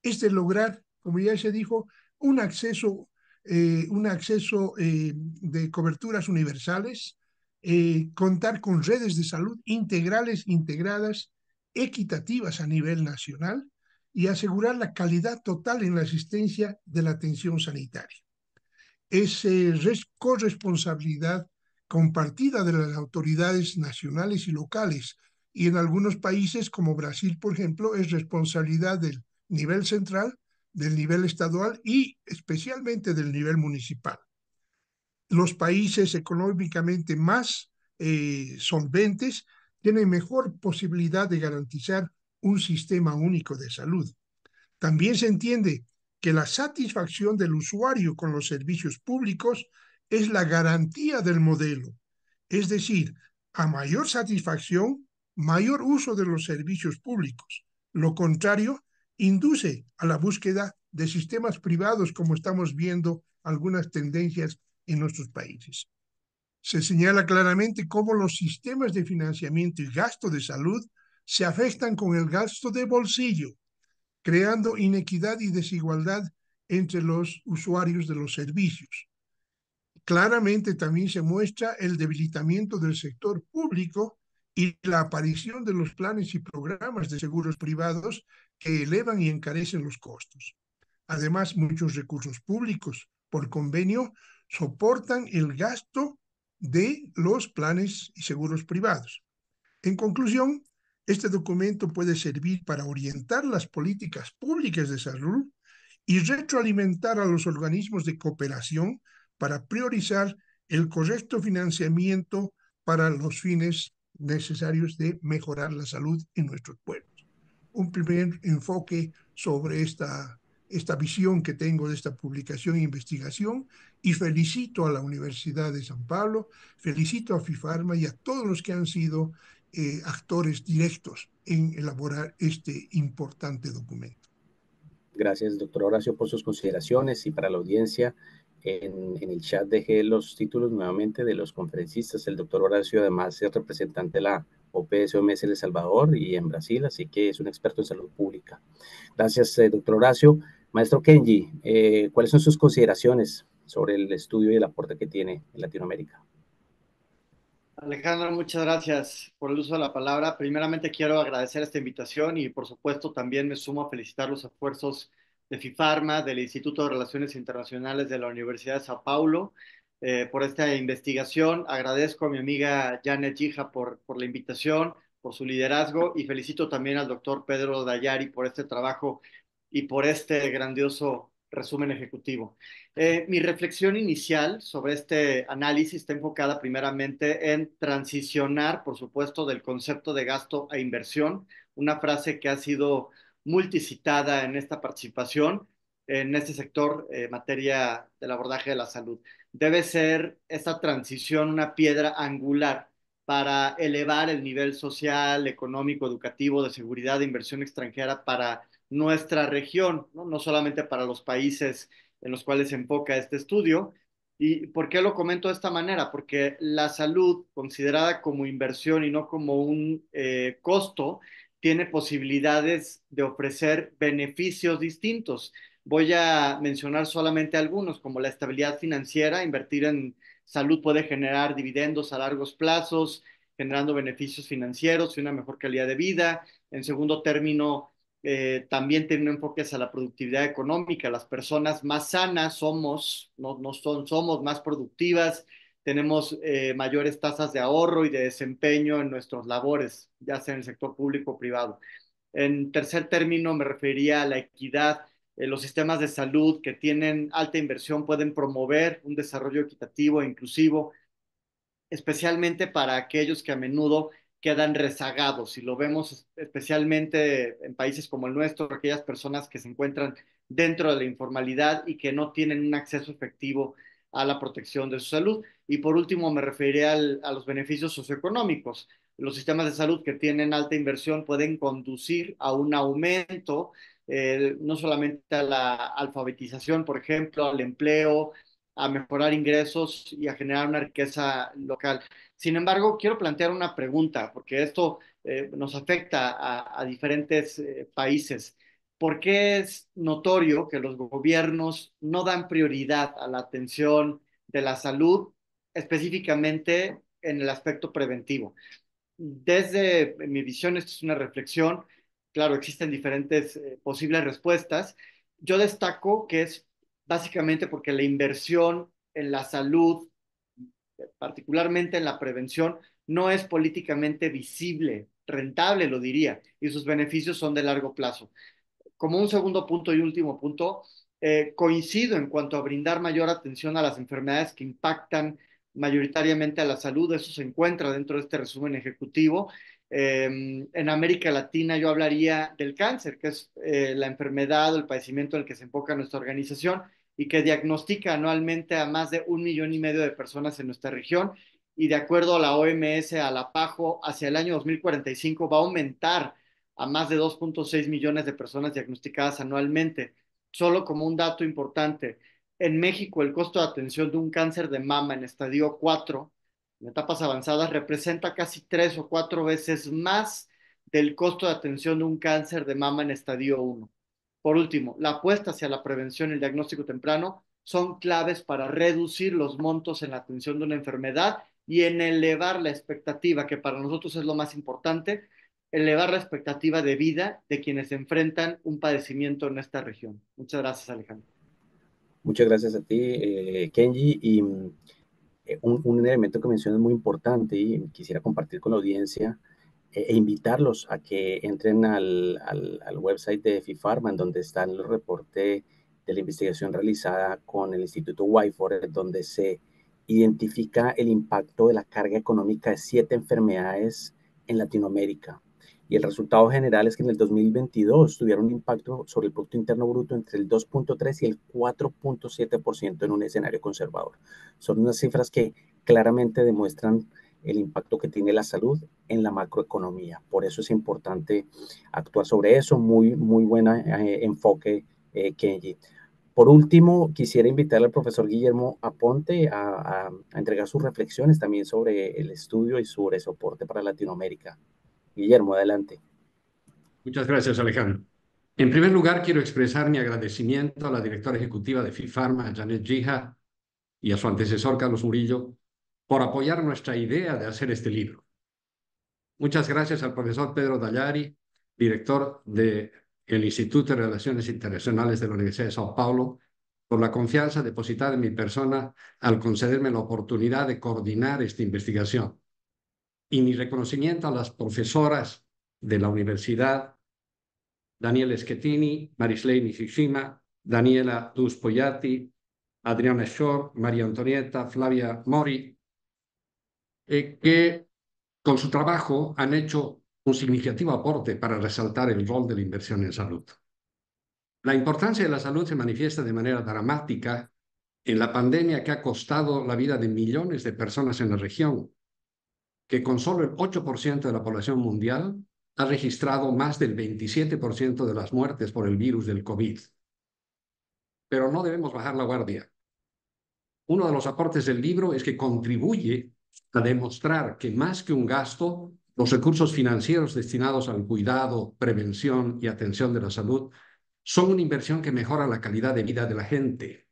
es de lograr, como ya se dijo, un acceso de coberturas universales, contar con redes de salud integrales, integradas, equitativas a nivel nacional y asegurar la calidad total en la asistencia de la atención sanitaria. Es corresponsabilidad compartida de las autoridades nacionales y locales, y en algunos países como Brasil, por ejemplo, es responsabilidad del nivel central, del nivel estadual y especialmente del nivel municipal. Los países económicamente más solventes tienen mejor posibilidad de garantizar un sistema único de salud. También se entiende que la satisfacción del usuario con los servicios públicos es la garantía del modelo. Es decir, a mayor satisfacción, mayor uso de los servicios públicos. Lo contrario induce a la búsqueda de sistemas privados, como estamos viendo algunas tendencias en nuestros países. Se señala claramente cómo los sistemas de financiamiento y gasto de salud se afectan con el gasto de bolsillo, creando inequidad y desigualdad entre los usuarios de los servicios. Claramente también se muestra el debilitamiento del sector público y la aparición de los planes y programas de seguros privados que elevan y encarecen los costos. Además, muchos recursos públicos por convenio soportan el gasto de los planes y seguros privados. En conclusión, este documento puede servir para orientar las políticas públicas de salud y retroalimentar a los organismos de cooperación para priorizar el correcto financiamiento para los fines necesarios de mejorar la salud en nuestros pueblos. Un primer enfoque sobre esta visión que tengo de esta publicación e investigación, y felicito a la Universidad de San Pablo, felicito a FIFARMA y a todos los que han sido actores directos en elaborar este importante documento. Gracias, doctor Horacio, por sus consideraciones, y para la audiencia, en el chat dejé los títulos nuevamente de los conferencistas. El doctor Horacio además es representante de la OPS-OMS en El Salvador y en Brasil, así que es un experto en salud pública. Gracias, doctor Horacio. Maestro Kenji, ¿cuáles son sus consideraciones sobre el estudio y el aporte que tiene en Latinoamérica? Alejandro, muchas gracias por el uso de la palabra. Primeramente quiero agradecer esta invitación y por supuesto también me sumo a felicitar los esfuerzos de FIFARMA, del Instituto de Relaciones Internacionales de la Universidad de Sao Paulo, por esta investigación. Agradezco a mi amiga Janet Gija por la invitación, por su liderazgo, y felicito también al doctor Pedro Dayari por este trabajo y por este grandioso resumen ejecutivo. Mi reflexión inicial sobre este análisis está enfocada primeramente en transicionar, por supuesto, del concepto de gasto a inversión, una frase que ha sido multicitada en esta participación, en este sector, materia del abordaje de la salud. Debe ser esta transición una piedra angular para elevar el nivel social, económico, educativo, de seguridad, de inversión extranjera para nuestra región, ¿no? No solamente para los países en los cuales se enfoca este estudio. ¿Y por qué lo comento de esta manera? Porque la salud, considerada como inversión y no como un costo, tiene posibilidades de ofrecer beneficios distintos. Voy a mencionar solamente algunos, como la estabilidad financiera. Invertir en salud puede generar dividendos a largos plazos, generando beneficios financieros y una mejor calidad de vida. En segundo término, también tiene un enfoque hacia la productividad económica. Las personas más sanas somos, somos más productivas, tenemos mayores tasas de ahorro y de desempeño en nuestras labores, ya sea en el sector público o privado. En tercer término, me referiría a la equidad. Los sistemas de salud que tienen alta inversión pueden promover un desarrollo equitativo e inclusivo, especialmente para aquellos que a menudo quedan rezagados. Y lo vemos especialmente en países como el nuestro, aquellas personas que se encuentran dentro de la informalidad y que no tienen un acceso efectivo a la protección de su salud. Y por último, me referiré a los beneficios socioeconómicos. Los sistemas de salud que tienen alta inversión pueden conducir a un aumento, no solamente a la alfabetización, por ejemplo, al empleo, a mejorar ingresos y a generar una riqueza local. Sin embargo, quiero plantear una pregunta, porque esto nos afecta a diferentes países. ¿Por qué es notorio que los gobiernos no dan prioridad a la atención de la salud, específicamente en el aspecto preventivo? Desde mi visión, esto es una reflexión. Claro, existen diferentes posibles respuestas. Yo destaco que es básicamente porque la inversión en la salud, particularmente en la prevención, no es políticamente visible, rentable, lo diría, y sus beneficios son de largo plazo. Como un segundo punto y último punto, coincido en cuanto a brindar mayor atención a las enfermedades que impactan mayoritariamente a la salud. Eso se encuentra dentro de este resumen ejecutivo. En América Latina yo hablaría del cáncer, que es la enfermedad o el padecimiento en el que se enfoca nuestra organización y que diagnostica anualmente a más de 1,5 millones de personas en nuestra región. Y de acuerdo a la OMS, a la PAHO, hacia el año 2045 va a aumentar a más de 2,6 millones de personas diagnosticadas anualmente. Solo como un dato importante, en México el costo de atención de un cáncer de mama en estadio 4, en etapas avanzadas, representa casi 3 o 4 veces más del costo de atención de un cáncer de mama en estadio 1. Por último, la apuesta hacia la prevención y el diagnóstico temprano son claves para reducir los montos en la atención de una enfermedad y en elevar la expectativa, que para nosotros es lo más importante, elevar la expectativa de vida de quienes enfrentan un padecimiento en esta región. Muchas gracias, Alejandro. Muchas gracias a ti, Kenji. Y un elemento que mencionas muy importante y quisiera compartir con la audiencia e invitarlos a que entren al website de FIFARMA, en donde está el reporte de la investigación realizada con el Instituto Wyford, donde se identifica el impacto de la carga económica de 7 enfermedades en Latinoamérica. Y el resultado general es que en el 2022 tuvieron un impacto sobre el Producto Interno Bruto entre el 2.3 y el 4.7% en un escenario conservador. Son unas cifras que claramente demuestran el impacto que tiene la salud en la macroeconomía. Por eso es importante actuar sobre eso. Muy buen enfoque, Kenji. Por último, quisiera invitar al profesor Guillermo Aponte a entregar sus reflexiones también sobre el estudio y sobre soporte para Latinoamérica. Guillermo, adelante. Muchas gracias, Alejandro. En primer lugar, quiero expresar mi agradecimiento a la directora ejecutiva de FIFARMA, Janet Gija, y a su antecesor, Carlos Murillo, por apoyar nuestra idea de hacer este libro. Muchas gracias al profesor Pedro Dallari, director del Instituto de Relaciones Internacionales de la Universidad de Sao Paulo, por la confianza depositada en mi persona al concederme la oportunidad de coordinar esta investigación. Y mi reconocimiento a las profesoras de la universidad, Daniela Schettini, Marisley Nishishima, Daniela Dus Poyati, Adriana Shore, María Antonieta, Flavia Mori, que con su trabajo han hecho un significativo aporte para resaltar el rol de la inversión en salud. La importancia de la salud se manifiesta de manera dramática en la pandemia que ha costado la vida de millones de personas en la región, que con solo el 8% de la población mundial ha registrado más del 27% de las muertes por el virus del COVID. Pero no debemos bajar la guardia. Uno de los aportes del libro es que contribuye a demostrar que más que un gasto, los recursos financieros destinados al cuidado, prevención y atención de la salud son una inversión que mejora la calidad de vida de la gente,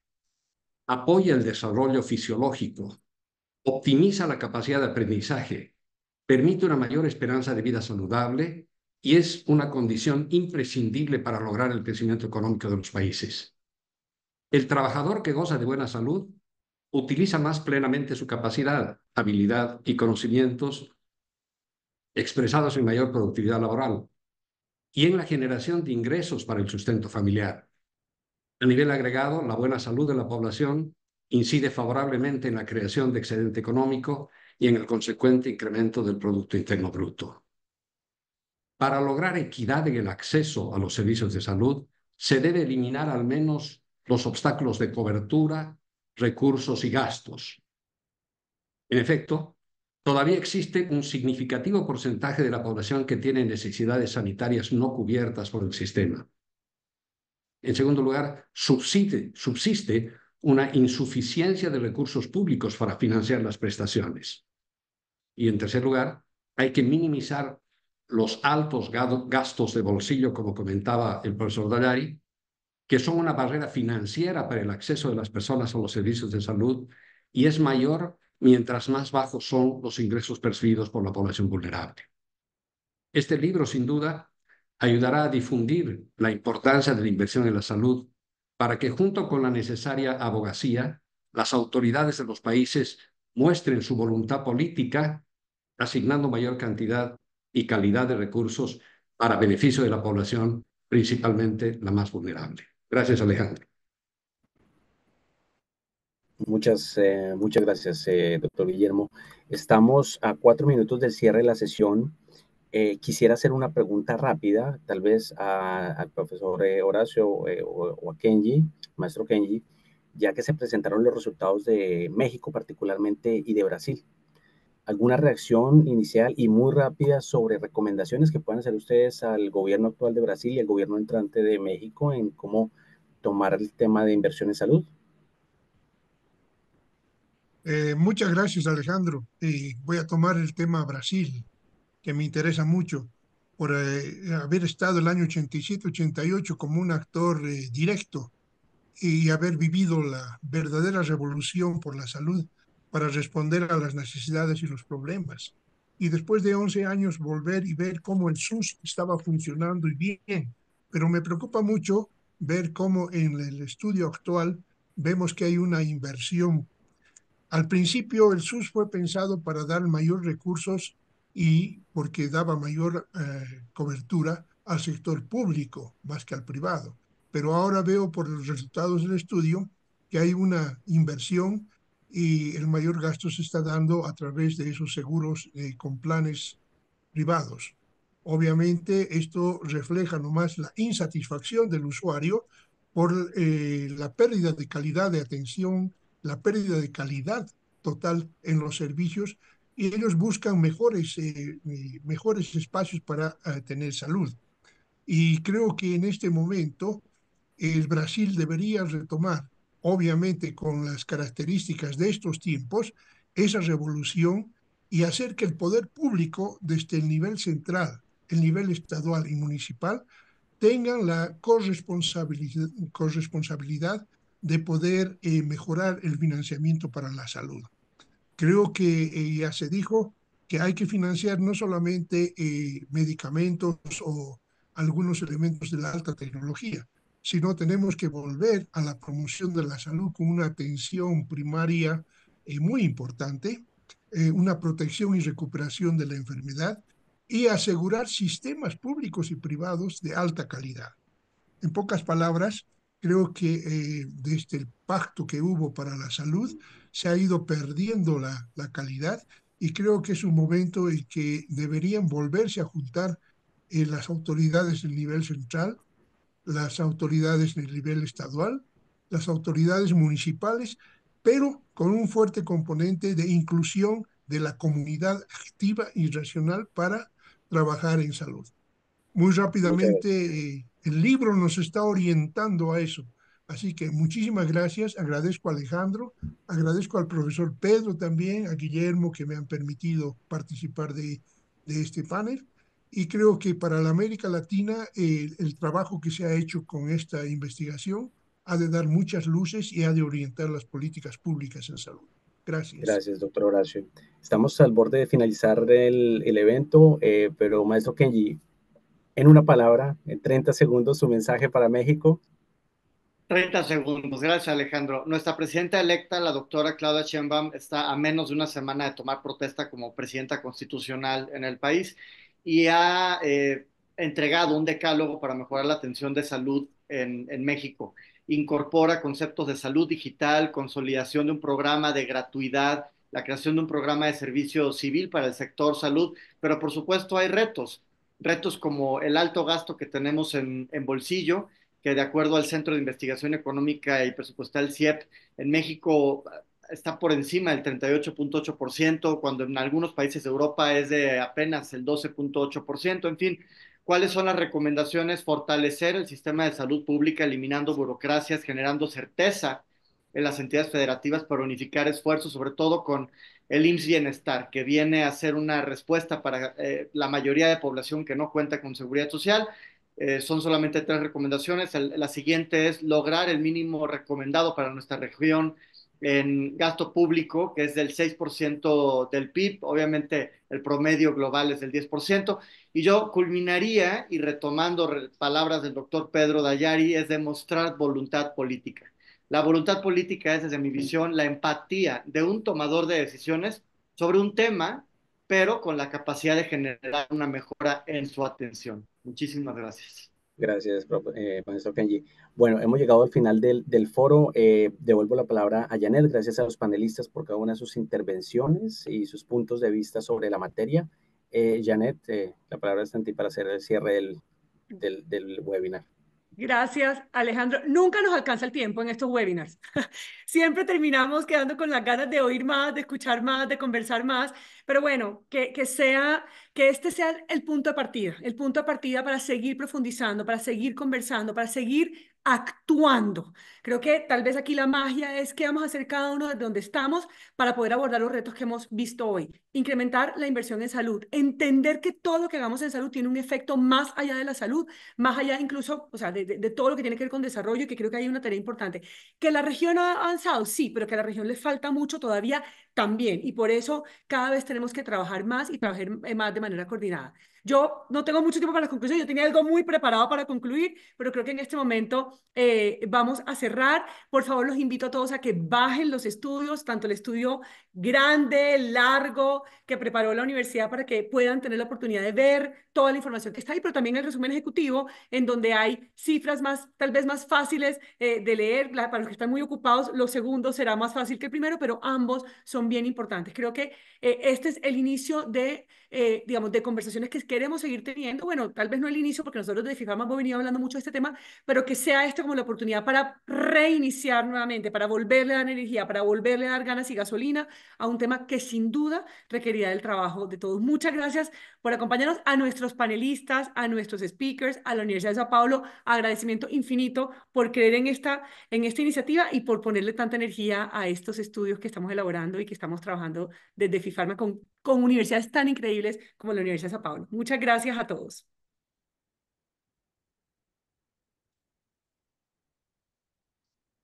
apoya el desarrollo fisiológico, optimiza la capacidad de aprendizaje, permite una mayor esperanza de vida saludable y es una condición imprescindible para lograr el crecimiento económico de los países. El trabajador que goza de buena salud utiliza más plenamente su capacidad, habilidad y conocimientos expresados en mayor productividad laboral y en la generación de ingresos para el sustento familiar. A nivel agregado, la buena salud de la población incide favorablemente en la creación de excedente económico y en el consecuente incremento del Producto Interno Bruto. Para lograr equidad en el acceso a los servicios de salud, se debe eliminar al menos los obstáculos de cobertura, recursos y gastos. En efecto, todavía existe un significativo porcentaje de la población que tiene necesidades sanitarias no cubiertas por el sistema. En segundo lugar, subsiste una insuficiencia de recursos públicos para financiar las prestaciones. Y en tercer lugar, hay que minimizar los altos gastos de bolsillo, como comentaba el profesor Dallari, que son una barrera financiera para el acceso de las personas a los servicios de salud y es mayor mientras más bajos son los ingresos percibidos por la población vulnerable. Este libro, sin duda, ayudará a difundir la importancia de la inversión en la salud para que, junto con la necesaria abogacía, las autoridades de los países muestren su voluntad política, asignando mayor cantidad y calidad de recursos para beneficio de la población, principalmente la más vulnerable. Gracias, Alejandro. Muchas gracias, doctor Guillermo. Estamos a 4 minutos del cierre de la sesión. Quisiera hacer una pregunta rápida, tal vez al profesor Horacio o a Kenji, maestro Kenji, ya que se presentaron los resultados de México particularmente y de Brasil. ¿Alguna reacción inicial y muy rápida sobre recomendaciones que puedan hacer ustedes al gobierno actual de Brasil y al gobierno entrante de México en cómo tomar el tema de inversión en salud? Muchas gracias, Alejandro. Voy a tomar el tema Brasil, que me interesa mucho, por haber estado el año 87-88 como un actor directo y haber vivido la verdadera revolución por la salud para responder a las necesidades y los problemas. Y después de 11 años volver y ver cómo el SUS estaba funcionando y bien. Pero me preocupa mucho ver cómo en el estudio actual vemos que hay una inversión. Al principio el SUS fue pensado para dar mayor recursos y porque daba mayor cobertura al sector público más que al privado. pero ahora veo por los resultados del estudio que hay una inversión y el mayor gasto se está dando a través de esos seguros con planes privados. Obviamente esto refleja nomás la insatisfacción del usuario por la pérdida de calidad de atención, la pérdida de calidad total en los servicios, y ellos buscan mejores espacios para tener salud. Y creo que en este momento el Brasil debería retomar, obviamente con las características de estos tiempos, esa revolución y hacer que el poder público, desde el nivel central, el nivel estadual y municipal, tengan la corresponsabilidad de poder mejorar el financiamiento para la salud. Creo que ya se dijo que hay que financiar no solamente medicamentos o algunos elementos de la alta tecnología, sino tenemos que volver a la promoción de la salud con una atención primaria muy importante, una protección y recuperación de la enfermedad y asegurar sistemas públicos y privados de alta calidad. En pocas palabras, creo que desde el pacto que hubo para la salud se ha ido perdiendo la calidad, y creo que es un momento en que deberían volverse a juntar las autoridades del nivel central, las autoridades del nivel estadual, las autoridades municipales, pero con un fuerte componente de inclusión de la comunidad activa y racional para trabajar en salud. Muy rápidamente, el libro nos está orientando a eso. Así que muchísimas gracias, agradezco a Alejandro, agradezco al profesor Pedro también, a Guillermo, que me han permitido participar de este panel. Y creo que para la América Latina el trabajo que se ha hecho con esta investigación ha de dar muchas luces y ha de orientar las políticas públicas en salud. Gracias. Gracias, doctor Horacio. Estamos al borde de finalizar el evento, pero maestro Kenji, en una palabra, en 30 segundos, su mensaje para México. 30 segundos. Gracias, Alejandro. Nuestra presidenta electa, la doctora Claudia Sheinbaum, está a menos de una semana de tomar protesta como presidenta constitucional en el país y ha entregado un decálogo para mejorar la atención de salud en México. Incorpora conceptos de salud digital, consolidación de un programa de gratuidad, la creación de un programa de servicio civil para el sector salud, pero por supuesto hay retos como el alto gasto que tenemos en bolsillo, que de acuerdo al Centro de Investigación Económica y Presupuestal CIEP, en México está por encima del 38.8%, cuando en algunos países de Europa es de apenas el 12.8%. En fin, ¿cuáles son las recomendaciones? Fortalecer el sistema de salud pública, eliminando burocracias, generando certeza en las entidades federativas para unificar esfuerzos, sobre todo con el IMSS Bienestar, que viene a ser una respuesta para la mayoría de población que no cuenta con seguridad social. Son solamente 3 recomendaciones. La siguiente es lograr el mínimo recomendado para nuestra región en gasto público, que es del 6% del PIB. Obviamente el promedio global es del 10%. Y yo culminaría, y retomando palabras del doctor Pedro Dayari, es demostrar voluntad política. La voluntad política es, desde mi visión, la empatía de un tomador de decisiones sobre un tema, pero con la capacidad de generar una mejora en su atención. Muchísimas gracias. Gracias, maestro Kenji. Bueno, hemos llegado al final del foro. Devuelvo la palabra a Janet. Gracias a los panelistas por cada una de sus intervenciones y sus puntos de vista sobre la materia. Janet, la palabra está en ti para hacer el cierre del webinar. Gracias, Alejandro. Nunca nos alcanza el tiempo en estos webinars. Siempre terminamos quedando con las ganas de oír más, de escuchar más, de conversar más. Pero bueno, que este sea el punto de partida para seguir profundizando, para seguir conversando, para seguir actuando. Creo que tal vez aquí la magia es qué vamos a hacer cada uno desde donde estamos para poder abordar los retos que hemos visto hoy. Incrementar la inversión en salud, entender que todo lo que hagamos en salud tiene un efecto más allá de la salud, más allá incluso, o sea, de todo lo que tiene que ver con desarrollo, que creo que hay una tarea importante. Que la región ha avanzado, sí, pero que a la región le falta mucho todavía también. Y por eso cada vez tenemos que trabajar más y trabajar más de manera coordinada. Yo no tengo mucho tiempo para las conclusiones, yo tenía algo muy preparado para concluir, pero creo que en este momento vamos a cerrar. Por favor, los invito a todos a que bajen los estudios, tanto el estudio grande, largo, que preparó la universidad para que puedan tener la oportunidad de ver toda la información que está ahí, pero también el resumen ejecutivo, en donde hay cifras más, tal vez más fáciles de leer. Para los que están muy ocupados, los segundos será más fácil que el primero, pero ambos son bien importantes. Creo que este es el inicio de digamos, de conversaciones que queremos seguir teniendo. Bueno, tal vez no el inicio, porque nosotros de FIFARMA hemos venido hablando mucho de este tema, pero que sea esto como la oportunidad para reiniciar nuevamente, para volverle a dar energía, para volverle a dar ganas y gasolina a un tema que sin duda requerirá del trabajo de todos. Muchas gracias por acompañarnos, a nuestros panelistas, a nuestros speakers, a la Universidad de Sao Paulo. Agradecimiento infinito por creer en esta iniciativa y por ponerle tanta energía a estos estudios que estamos elaborando y que estamos trabajando desde FIFARMA con universidades tan increíbles como la Universidad de Sao Paulo. Muchas gracias a todos.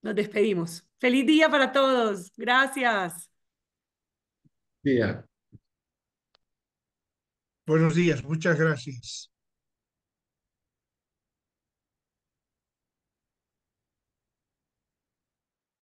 Nos despedimos. Feliz día para todos. Gracias. Día. Buenos días, muchas gracias.